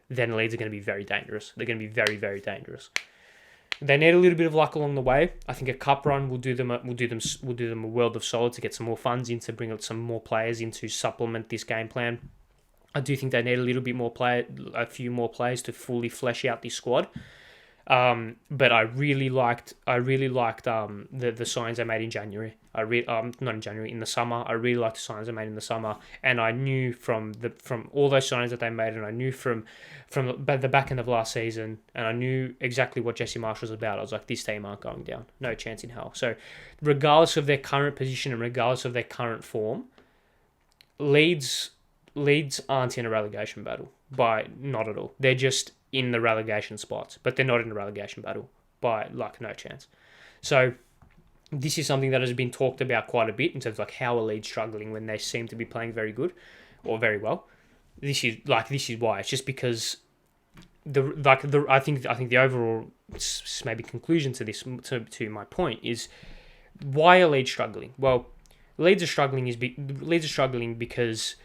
then Leeds are going to be very dangerous. They're going to be very, very dangerous. They need a little bit of luck along the way. I think a cup run will do them a world of solid to get some more funds in, to bring some more players in to supplement this game plan. I do think they need a few more players to fully flesh out this squad. But I really liked the signs they made in January. Not in January, in the summer. I really liked the signs they made in the summer, and I knew from all those signs that they made, and I knew from the back end of last season, and I knew exactly what Jesse Marsch was about. I was like, this team aren't going down, no chance in hell. So, regardless of their current position and regardless of their current form, Leeds aren't in a relegation battle. Not at all. They're just in the relegation spots, but they're not in a relegation battle by no chance. So this is something that has been talked about quite a bit in terms of how are Leeds struggling when they seem to be playing very good or very well. This is why. It's just because I think the overall maybe conclusion to this to my point is, why are Leeds struggling? Well, Leeds are struggling because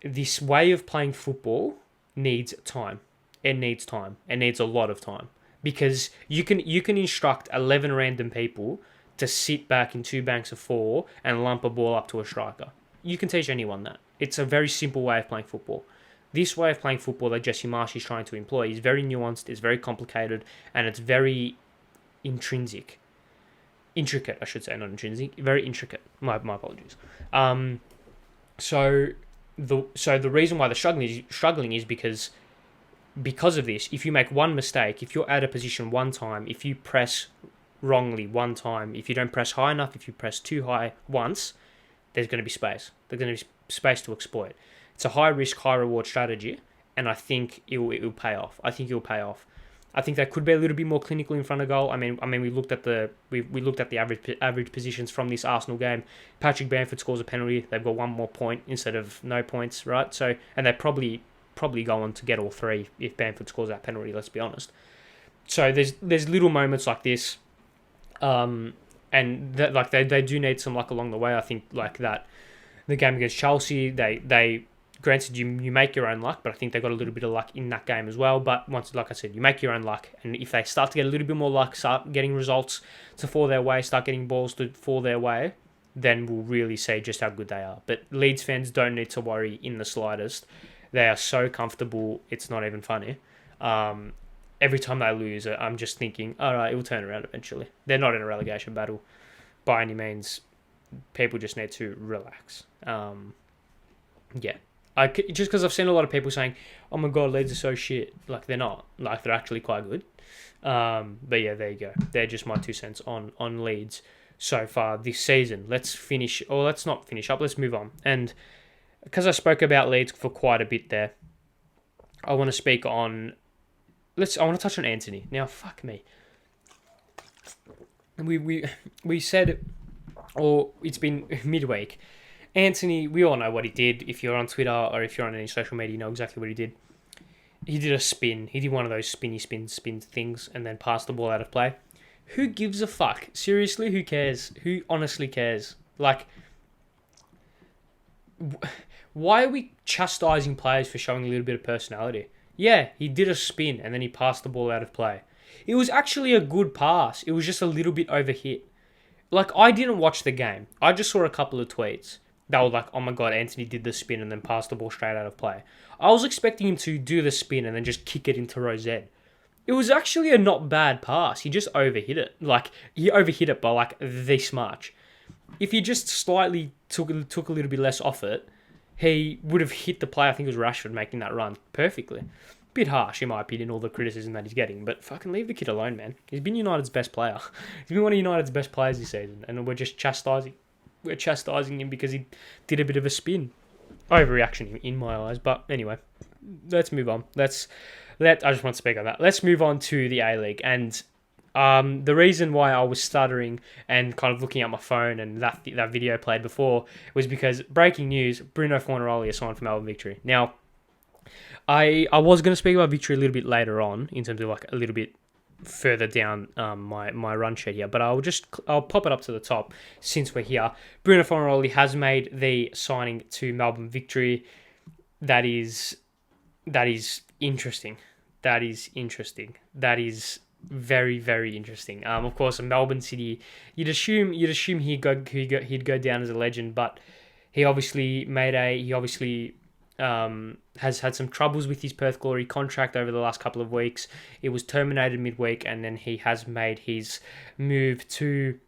this way of playing football needs time. It needs time. It needs a lot of time. Because you can instruct 11 random people to sit back in two banks of four and lump a ball up to a striker. You can teach anyone that. It's a very simple way of playing football. This way of playing football that Jesse Marsch is trying to employ is very nuanced, it's very complicated, and it's very intricate, I should say, not intrinsic. Very intricate. My apologies. So the reason why they're struggling is because of this. If you make one mistake, if you're out of position one time, if you press wrongly one time, if you don't press high enough, if you press too high once, there's going to be space. There's going to be space to exploit. It's a high risk, high reward strategy, and I think it will pay off. I think they could be a little bit more clinical in front of goal. I mean, we looked at the average positions from this Arsenal game. Patrick Bamford scores a penalty. They've got one more point instead of no points, right? So, and they probably go on to get all three if Bamford scores that penalty. Let's be honest. So there's little moments like this, and that they do need some luck along the way. I think that the game against Chelsea, they granted, you make your own luck, but I think they got a little bit of luck in that game as well. But once, like I said, you make your own luck, and if they start to get a little bit more luck, start getting results to fall their way, start getting balls to fall their way, then we'll really see just how good they are. But Leeds fans don't need to worry in the slightest. They are so comfortable, it's not even funny. Every time they lose, I'm just thinking, all right, it will turn around eventually. They're not in a relegation battle by any means. People just need to relax. Just because I've seen a lot of people saying, oh my god, Leeds are so shit. They're not. They're actually quite good. But yeah, there you go. They're just my 2 cents on Leeds. so far this season. Let's not finish up. Let's move on. And because I spoke about Leeds for quite a bit there, I want to speak on. I want to touch on Antony. Now, fuck me. We said, or it's been midweek. Antony, we all know what he did. If you're on Twitter or if you're on any social media, you know exactly what he did. He did a spin. He did one of those spin things and then passed the ball out of play. Who gives a fuck? Seriously, who cares? Who honestly cares? Like, why are we chastising players for showing a little bit of personality? Yeah, he did a spin and then he passed the ball out of play. It was actually a good pass. It was just a little bit overhit. Like, I didn't watch the game. I just saw a couple of tweets. They were like, oh my god, Antony did the spin and then passed the ball straight out of play. I was expecting him to do the spin and then just kick it into Rosette. It was actually a not bad pass. He just overhit it. Like, he overhit it by like this much. If he just slightly took a little bit less off it, he would have hit the play. I think it was Rashford making that run perfectly. Bit harsh, in my opinion, all the criticism that he's getting, but fucking leave the kid alone, man. He's been United's best player. He's been one of United's best players this season, and we're just chastising him because he did a bit of a spin. Overreaction in my eyes, but anyway, let's move on. I just want to speak on that. Let's move on to the A-League, and the reason why I was stuttering and kind of looking at my phone and that video played before was because, breaking news, Bruno Fornaroli has signed for Melbourne Victory. Now, I was going to speak about Victory a little bit later on, in terms of like a little bit further down my run sheet here, but I'll pop it up to the top since we're here. Bruno Fornaroli has made the signing to Melbourne Victory. That is interesting. That is very, very interesting. Of course, Melbourne City, you'd assume he'd go down as a legend, but he obviously has had some troubles with his Perth Glory contract over the last couple of weeks. It was terminated midweek, and then he has made his move to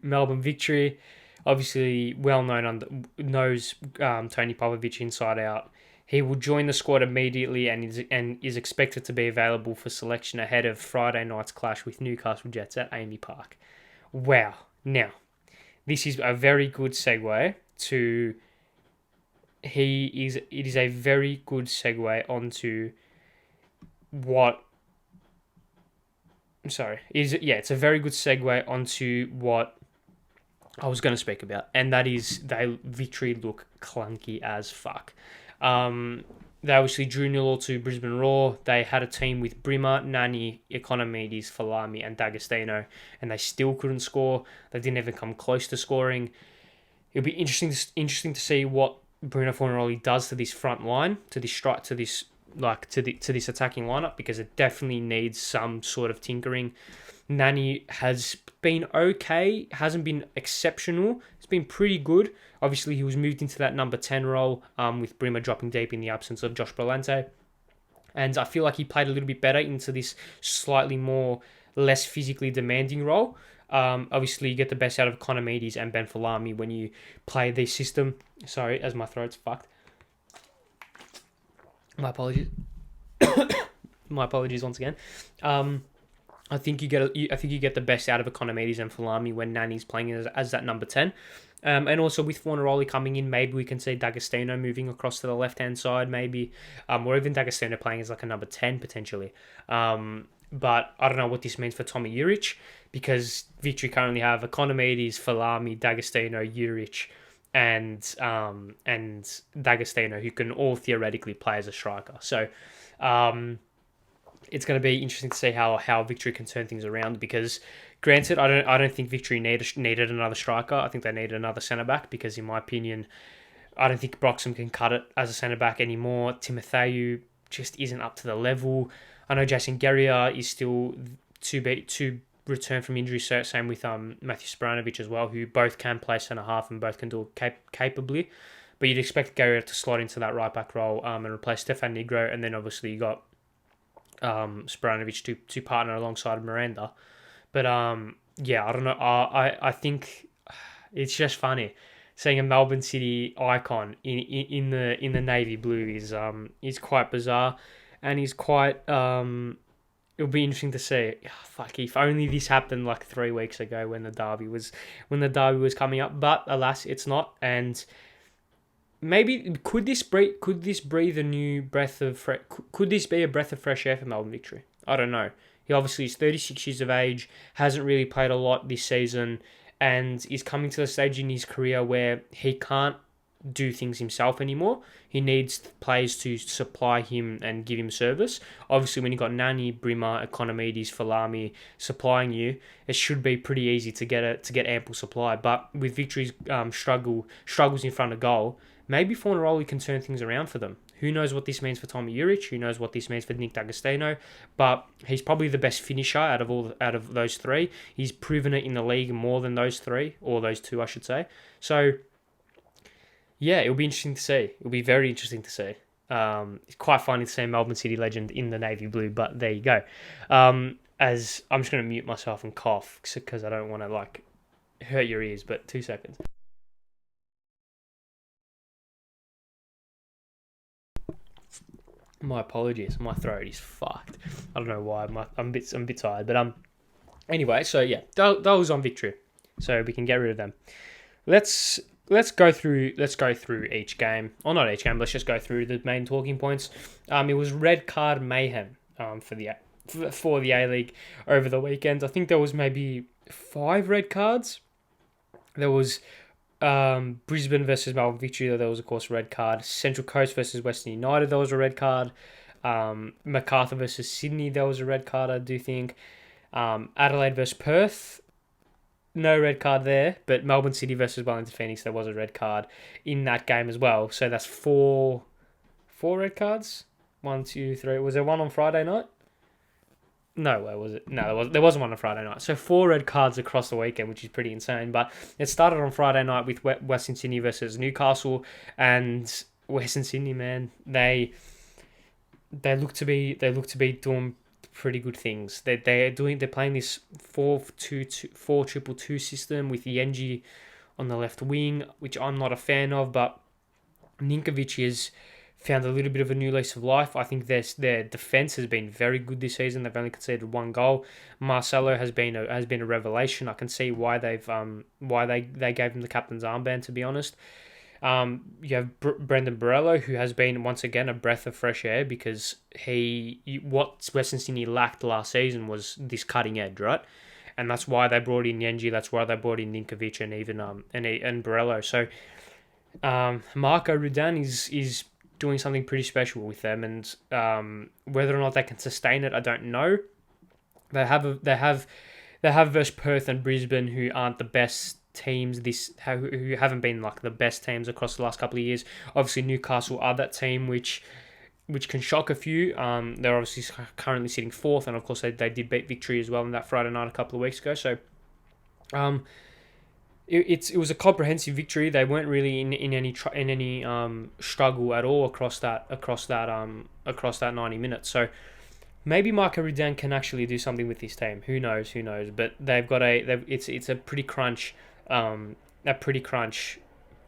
Melbourne Victory. Obviously, well known knows Tony Popovic inside out. He will join the squad immediately and is expected to be available for selection ahead of Friday night's clash with Newcastle Jets at Amy Park. Wow! Now, this is a very good segue to. It is a very good segue onto what. It's a very good segue onto what I was going to speak about, and that is Victory look clunky as fuck. They obviously drew 0 to Brisbane Roar. They had a team with Brimmer, Nani, Economides, Falami, and D'Agostino, and they still couldn't score. They didn't even come close to scoring. It'll be interesting to see what Bruno Fornaroli does to this front line, to this attacking lineup, because it definitely needs some sort of tinkering. Nani has been okay, hasn't been exceptional. It's been pretty good. Obviously, he was moved into that number 10 role, with Brimmer dropping deep in the absence of Josh Brolante. And I feel like he played a little bit better into this slightly less physically demanding role. Obviously, you get the best out of Economides and Ben Falami when you play this system. Sorry, as my throat's fucked. My apologies. My apologies once again. I think you get the best out of Economides and Falami when Nani's playing as that number 10. And also with Fornaroli coming in, maybe we can see D'Agostino moving across to the left-hand side, maybe. Or even D'Agostino playing as like a number 10, potentially. But I don't know what this means for Tommy Juric, because Victory currently have Economides, Falami, D'Agostino, Juric, and D'Agostino, who can all theoretically play as a striker. So it's going to be interesting to see how Victory can turn things around, because granted, I don't think Victory needed another striker. I think they needed another centre-back, because in my opinion, I don't think Broxham can cut it as a centre-back anymore. Timotheu just isn't up to the level. I know Jason Guerrier is still to return from injury, so same with Matthew Spranovic as well, who both can play centre-half and both can do it capably. But you'd expect Guerrier to slot into that right-back role and replace Stefan Negro, and then obviously you got Spranovic to partner alongside Miranda. But yeah, I don't know. I think it's just funny seeing a Melbourne City icon in the navy blue is quite bizarre, and is quite it'll be interesting to see. Fuck, if only this happened like 3 weeks ago when the derby was coming up. But alas, it's not. And maybe could this breathe a new breath of could this be a breath of fresh air for Melbourne Victory? I don't know. He obviously is 36 years of age, hasn't really played a lot this season, and is coming to the stage in his career where he can't do things himself anymore. He needs players to supply him and give him service. Obviously, when you've got Nani, Brimmer, Economides, Falami supplying you, it should be pretty easy to get ample supply. But with Victory's struggles in front of goal, maybe Fornaroli can turn things around for them. Who knows what this means for Tommy Juric? Who knows what this means for Nick D'Agostino? But he's probably the best finisher out of those three. He's proven it in the league more than those three, or those two, I should say. So yeah, it'll be interesting to see. It'll be very interesting to see. It's quite funny to see Melbourne City legend in the navy blue, but there you go. As I'm just going to mute myself and cough because I don't want to hurt your ears. But 2 seconds. My apologies. My throat is fucked. I don't know why. I'm a bit tired. But anyway. So yeah, that was on Victory. So we can get rid of them. Let's go through each game. Or not each game. Let's just go through the main talking points. It was red card mayhem for the A-League over the weekend. I think there was maybe 5 red cards. There was Brisbane versus Melbourne Victory. There was of course a red card. Central Coast versus Western United. There was a red card. Macarthur versus Sydney. There was a red card. I do think. Adelaide versus Perth. No red card there, but Melbourne City versus Wellington Phoenix, there was a red card in that game as well. So that's four red cards. 1, 2, 3. Was there one on Friday night? No way, was it? No, there wasn't one on Friday night. So 4 red cards across the weekend, which is pretty insane. But it started on Friday night with Western Sydney versus Newcastle, and Western Sydney, man, they look to be doing pretty good things. They're playing this 4-2-2 system with Yengi on the left wing, which I'm not a fan of, but Ninkovic has found a little bit of a new lease of life. I think their defense has been very good this season. They've only conceded 1 goal. Marcelo has been a revelation. I can see why they gave him the captain's armband, to be honest. You have Brendan Borrello, who has been, once again, a breath of fresh air because what Western Sydney lacked last season was this cutting edge, right? And that's why they brought in Yengi, that's why they brought in Ninkovic and even and Borrello. So Marco Rudan is doing something pretty special with them, and whether or not they can sustain it, I don't know. They have versus Perth and Brisbane, who aren't the best teams who haven't been like the best teams across the last couple of years. Obviously Newcastle are that team which can shock a few. They're obviously currently sitting 4th, and of course they did beat Victory as well in that Friday night a couple of weeks ago. So it was a comprehensive victory. They weren't really in any struggle at all across that 90 minutes. So maybe Marco Rudan can actually do something with this team. Who knows? But they've got it's a pretty crunch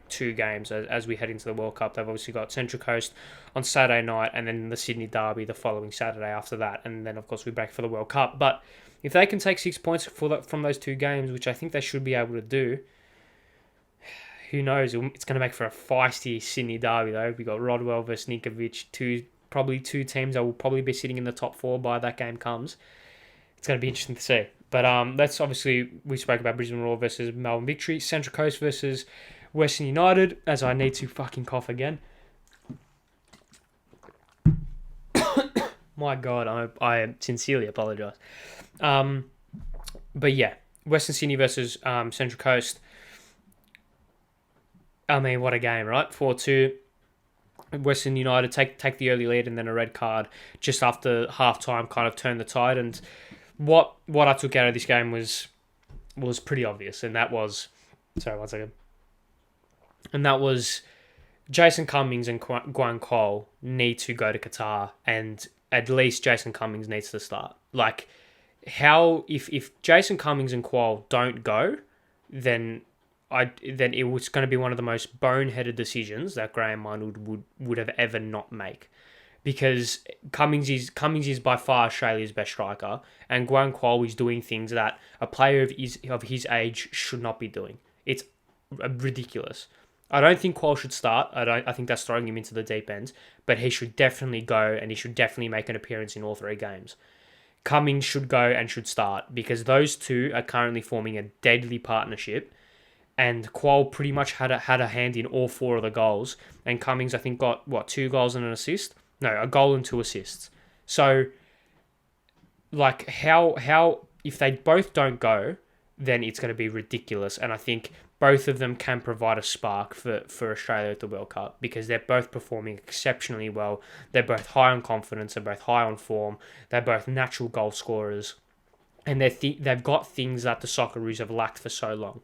2 games as we head into the World Cup. They've obviously got Central Coast on Saturday night, and then the Sydney Derby the following Saturday after that, and then of course we break for the World Cup. But if they can take 6 points from those 2 games, which I think they should be able to do, who knows? It's going to make for a feisty Sydney Derby though. We got Rodwell versus Ninkovic, probably two teams that will probably be sitting in the top 4 by that game comes. It's going to be interesting to see. But we spoke about Brisbane Roar versus Melbourne Victory, Central Coast versus Western United, as I need to fucking cough again. My God, I sincerely apologise. But yeah, Western Sydney versus Central Coast. I mean, what a game, right? 4-2. Western United take the early lead, and then a red card just after half-time kind of turned the tide. And what I took out of this game was pretty obvious, and that was... Sorry, 1 second. And that was Jason Cummings and Guan Cole need to go to Qatar, and at least Jason Cummings needs to start. Like, if Jason Cummings and Qual don't go, then it was going to be one of the most boneheaded decisions that Graham Arnold would have ever not make. because Cummings is by far Australia's best striker, and Guan Kuo is doing things that a player of his age should not be doing. It's ridiculous. I don't think Kuo should start. I think that's throwing him into the deep end, but he should definitely go, and he should definitely make an appearance in all 3 games. Cummings should go and should start, because those two are currently forming a deadly partnership, and Kuo pretty much had a hand in all 4 of the goals, and Cummings I think got 2 goals and an assist. No, a goal and 2 assists. So, like, how if they both don't go, then it's going to be ridiculous. And I think both of them can provide a spark for Australia at the World Cup, because they're both performing exceptionally well. They're both high on confidence. They're both high on form. They're both natural goal scorers. And they've got things that the Socceroos have lacked for so long.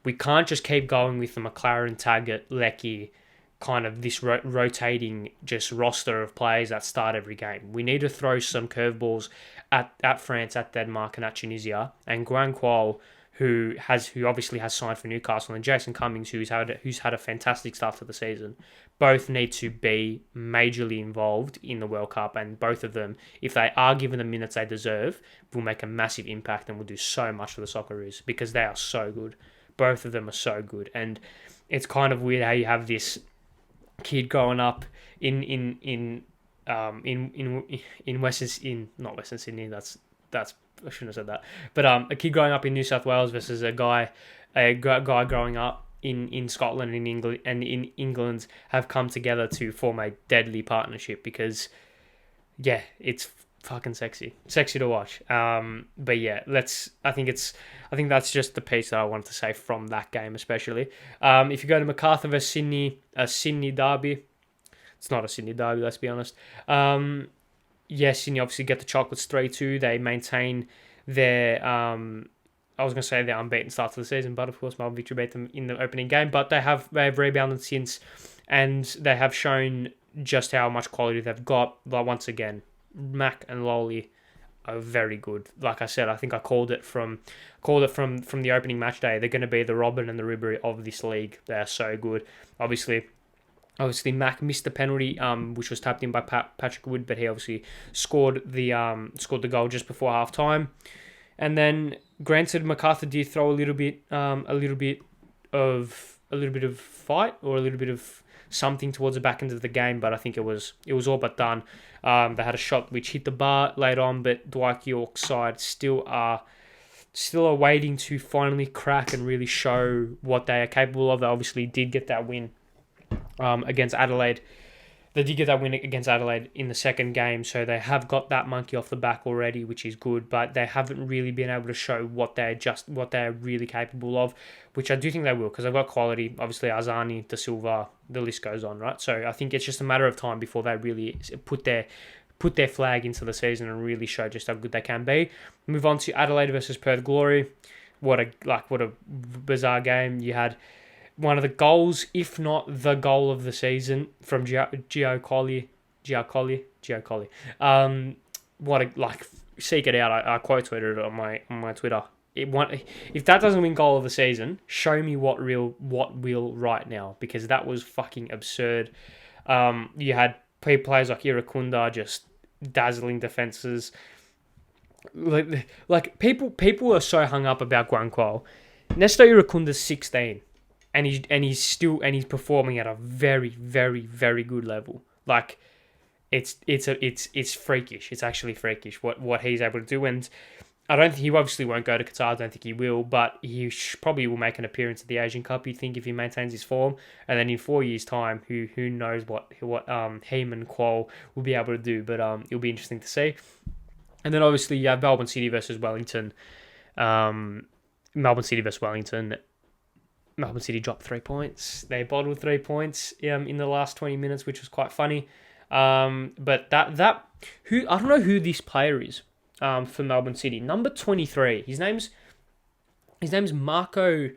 We can't just keep going with the McLaren, Taggart, Leckie, kind of this rotating just roster of players that start every game. We need to throw some curveballs at France, at Denmark, and at Tunisia. And Guan Kuo, who obviously has signed for Newcastle, and Jason Cummings, who's had a fantastic start to the season, both need to be majorly involved in the World Cup. And both of them, if they are given the minutes they deserve, will make a massive impact and will do so much for the Socceroos, because they are so good. Both of them are so good, and it's kind of weird how you have this kid growing up in not Western Sydney. That's I shouldn't have said that. But a kid growing up in New South Wales versus a guy growing up in Scotland and in England have come together to form a deadly partnership, because it's fucking sexy to watch. But yeah, I think that's just the piece that I wanted to say from that game, especially. If you go to Macarthur versus Sydney, a Sydney derby. It's not a Sydney derby, let's be honest. Sydney obviously get the chocolates 3-2. They maintain their I was going to say their unbeaten start to the season, but of course Melbourne Victory beat them in the opening game. But they have rebounded since, and they have shown just how much quality they've got. But once again, Mac and Lowly are very good. Like I said, I think I called it from the opening match day. They're going to be the Robin and the Ribery of this league. They are so good. Obviously, Mac missed the penalty, which was tapped in by Patrick Wood, but he obviously scored the goal just before half time. And then, granted, MacArthur did throw a little bit of fight, or a little bit of something towards the back end of the game, but I think it was all but done. They had a shot which hit the bar later on, but Dwight York's side still are waiting to finally crack and really show what they are capable of. They obviously did get that win against Adelaide. They did get that win against Adelaide in the second game, so they have got that monkey off the back already, which is good, but they haven't really been able to show what they're really capable of, which I do think they will, because they've got quality. Obviously, Arzani, Da Silva, the list goes on, right? So I think it's just a matter of time before they really put their flag into the season and really show just how good they can be. Move on to Adelaide versus Perth Glory. What a bizarre game. You had one of the goals, if not the goal of the season, from Gio Colli. Seek it out. I quote tweeted it on my Twitter. If that doesn't win goal of the season, show me what will right now, because that was fucking absurd. You had players like Irakunda just dazzling defenses. Like people are so hung up about Guan Kuo. Nesto Irakunda's 16. And he's performing at a very, very, very good level. Like, it's freakish. It's actually freakish what he's able to do. And I don't think he obviously won't go to Qatar. I don't think he will, but he probably will make an appearance at the Asian Cup. You'd think, if he maintains his form, and then in 4 years' time, who knows what him and Kuo will be able to do. But it'll be interesting to see. And then obviously you have Melbourne City versus Wellington. Melbourne City dropped 3 points. They bottled 3 points in the last 20 minutes, which was quite funny. But I don't know who this player is for Melbourne City. Number 23. His name's Marco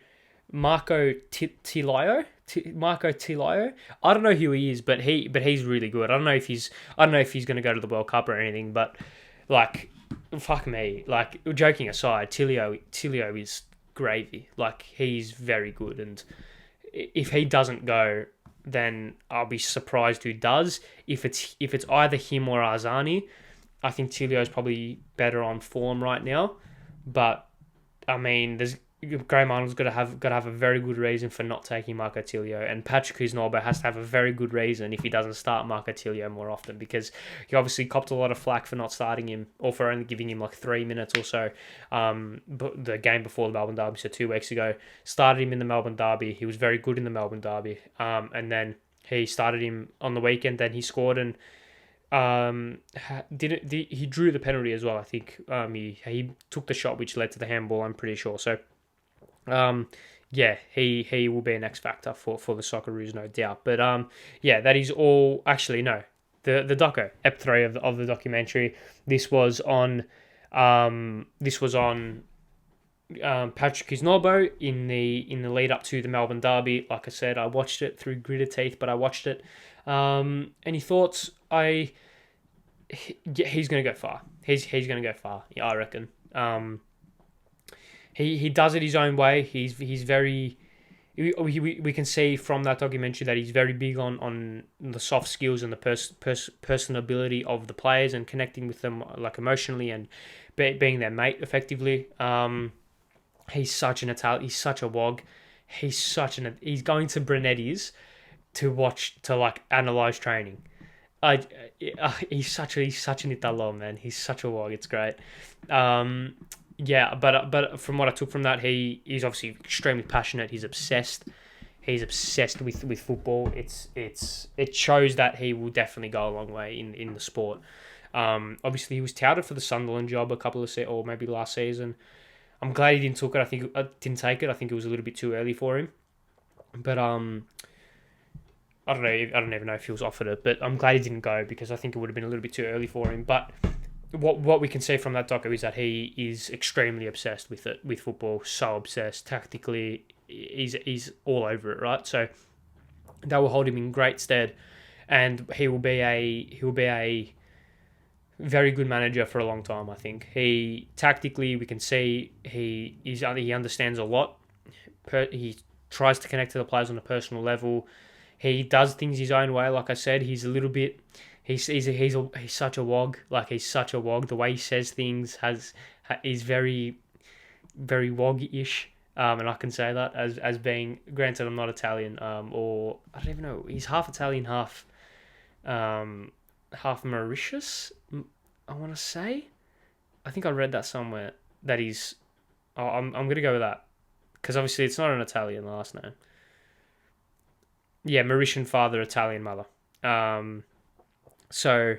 Tilio. Marco Tilio. I don't know who he is, but he's really good. I don't know if he's going to go to the World Cup or anything. But like, fuck me. Like, joking aside, Tilio is gravy. Like, he's very good, and if he doesn't go, then I'll be surprised who does. If it's either him or Arzani, I think Tilio's probably better on form right now. But I mean, Graham Arnold's got to have a very good reason for not taking Marco Tilio, and Patrick Kusnorbo has to have a very good reason if he doesn't start Marco Tilio more often, because he obviously copped a lot of flack for not starting him, or for only giving him like 3 minutes or so. But the game before the Melbourne Derby, so 2 weeks ago, started him in the Melbourne Derby. He was very good in the Melbourne Derby, and then he started him on the weekend. Then he scored and he drew the penalty as well. I think he took the shot which led to the handball, I'm pretty sure. So he will be an X factor for the Socceroos, no doubt. But that is all. Actually, no, the doco ep 3 of the documentary. This was on Patrick Kusnorbo in the lead up to the Melbourne Derby. Like I said, I watched it through gritted teeth, but I watched it. Any thoughts? He's going to go far. He's going to go far. Yeah, I reckon. He does it his own way. He's very. We can see from that documentary that he's very big on the soft skills and the personability of the players and connecting with them like emotionally and being their mate effectively. He's such an Italian. He's such a wog. He's going to Brunetti's to like analyze training. He's such an Italo, man. He's such a wog. It's great. But from what I took from that, he's obviously extremely passionate. He's obsessed. He's obsessed with football. It shows that he will definitely go a long way in the sport. Obviously he was touted for the Sunderland job or maybe last season. I'm glad he didn't take it. I think it was a little bit too early for him. But I don't even know if he was offered it, but I'm glad he didn't go because I think it would have been a little bit too early for him. But what we can see from that doco is that he is extremely obsessed with football, so obsessed. Tactically, he's all over it, right? So that will hold him in great stead, and he will be a very good manager for a long time. I think tactically we can see he understands a lot. He tries to connect to the players on a personal level. He does things his own way. Like I said, he's a little bit. He's such a wog. Like he's such a wog. The way he says things is very, very wog-ish. And I can say that as being, granted, I'm not Italian. Or I don't even know. He's half Italian, half Mauritius. I want to say. I think I read that somewhere. That he's. I'm gonna go with that because obviously it's not an Italian last name. Yeah, Mauritian father, Italian mother. So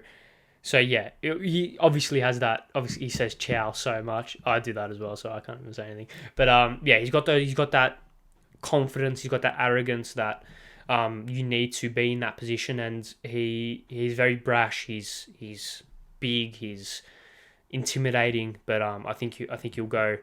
yeah, he obviously has that. Obviously, he says "ciao" so much. I do that as well, so I can't even say anything. But he's got that confidence. He's got that arrogance that you need to be in that position. And he's very brash. He's big. He's intimidating. But I think he'll go.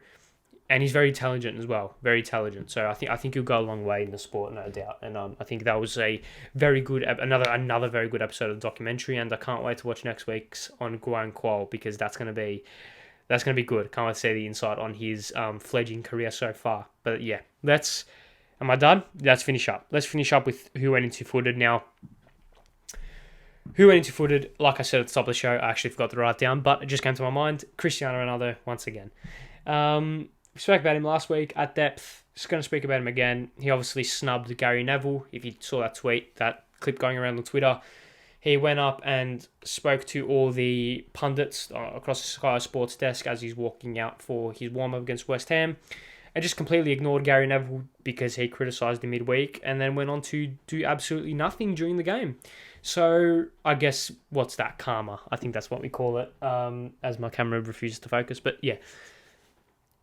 And he's very intelligent as well, very intelligent. So I think he'll go a long way in the sport, no doubt. And I think that was a very good another very good episode of the documentary. And I can't wait to watch next week's on Guan Kuol because that's gonna be good. Can't wait to see the insight on his fledgling career so far. But yeah, am I done? Let's finish up. Let's finish up with who went into footed now. Who went into footed? Like I said at the top of the show, I actually forgot to write it down, but it just came to my mind. Cristiano Ronaldo once again. We spoke about him last week at depth. Just going to speak about him again. He obviously snubbed Gary Neville. If you saw that clip going around on Twitter, he went up and spoke to all the pundits across the Sky Sports desk as he's walking out for his warm-up against West Ham, and just completely ignored Gary Neville because he criticised him midweek and then went on to do absolutely nothing during the game. So I guess, what's that, karma? I think that's what we call it, as my camera refuses to focus. But yeah.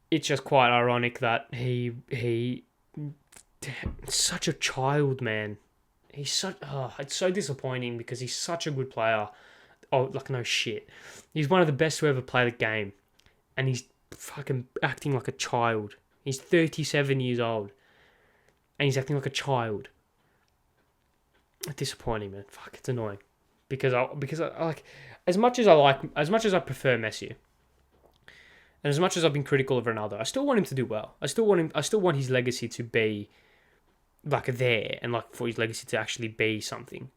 It's just quite ironic that he such a child, man. It's so disappointing because he's such a good player. Oh, like no shit. He's one of the best to ever play the game. And he's fucking acting like a child. He's 37 years old. And he's acting like a child. Disappointing, man. Fuck, it's annoying. Because I like, as much as I prefer Messi, and as much as I've been critical of Ronaldo, I still want him to do well. I still want his legacy to be like there and like for his legacy to actually be something.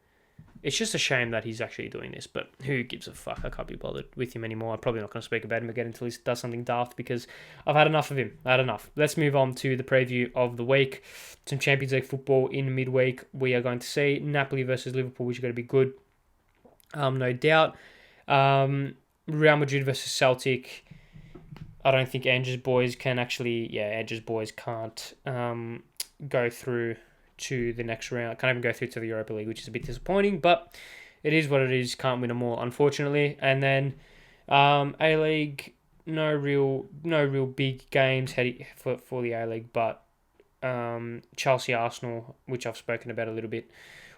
It's just a shame that he's actually doing this, but who gives a fuck? I can't be bothered with him anymore. I'm probably not going to speak about him again until he does something daft because I've had enough of him. I had enough. Let's move on to the preview of the week. Some Champions League football in midweek. We are going to see Napoli versus Liverpool, which is going to be good. No doubt. Real Madrid versus Celtic. I don't think Ange's boys can actually... Ange's boys can't go through to the next round. Can't even go through to the Europa League, which is a bit disappointing, but it is what it is. Can't win them all, unfortunately. And then A-League, no real big games for the A-League, but Chelsea, Arsenal, which I've spoken about a little bit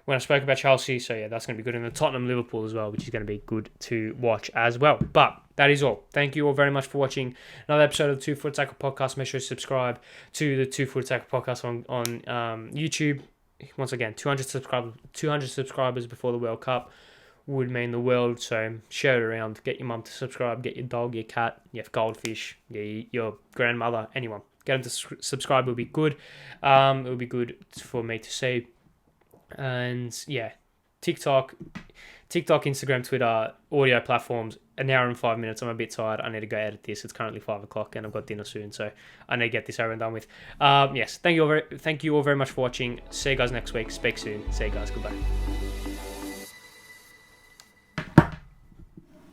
when I spoke about Chelsea. So yeah, that's going to be good. And the Tottenham, Liverpool as well, which is going to be good to watch as well. But that is all. Thank you all very much for watching another episode of the 2 Foot Tackle Podcast. Make sure to subscribe to the 2 Foot Tackle Podcast on YouTube. Once again, 200 subscribers before the World Cup would mean the world. So share it around. Get your mum to subscribe. Get your dog, your cat, your goldfish, your grandmother, anyone. Get them to subscribe. It will be good. It will be good for me to see. And yeah, TikTok, Instagram, Twitter, audio platforms, an hour and 5 minutes. I'm a bit tired. I need to go edit this. It's currently 5 o'clock and I've got dinner soon, so I need to get this over and done with. Yes, thank you all very much for watching. See you guys next week. Speak soon. See you guys. Goodbye.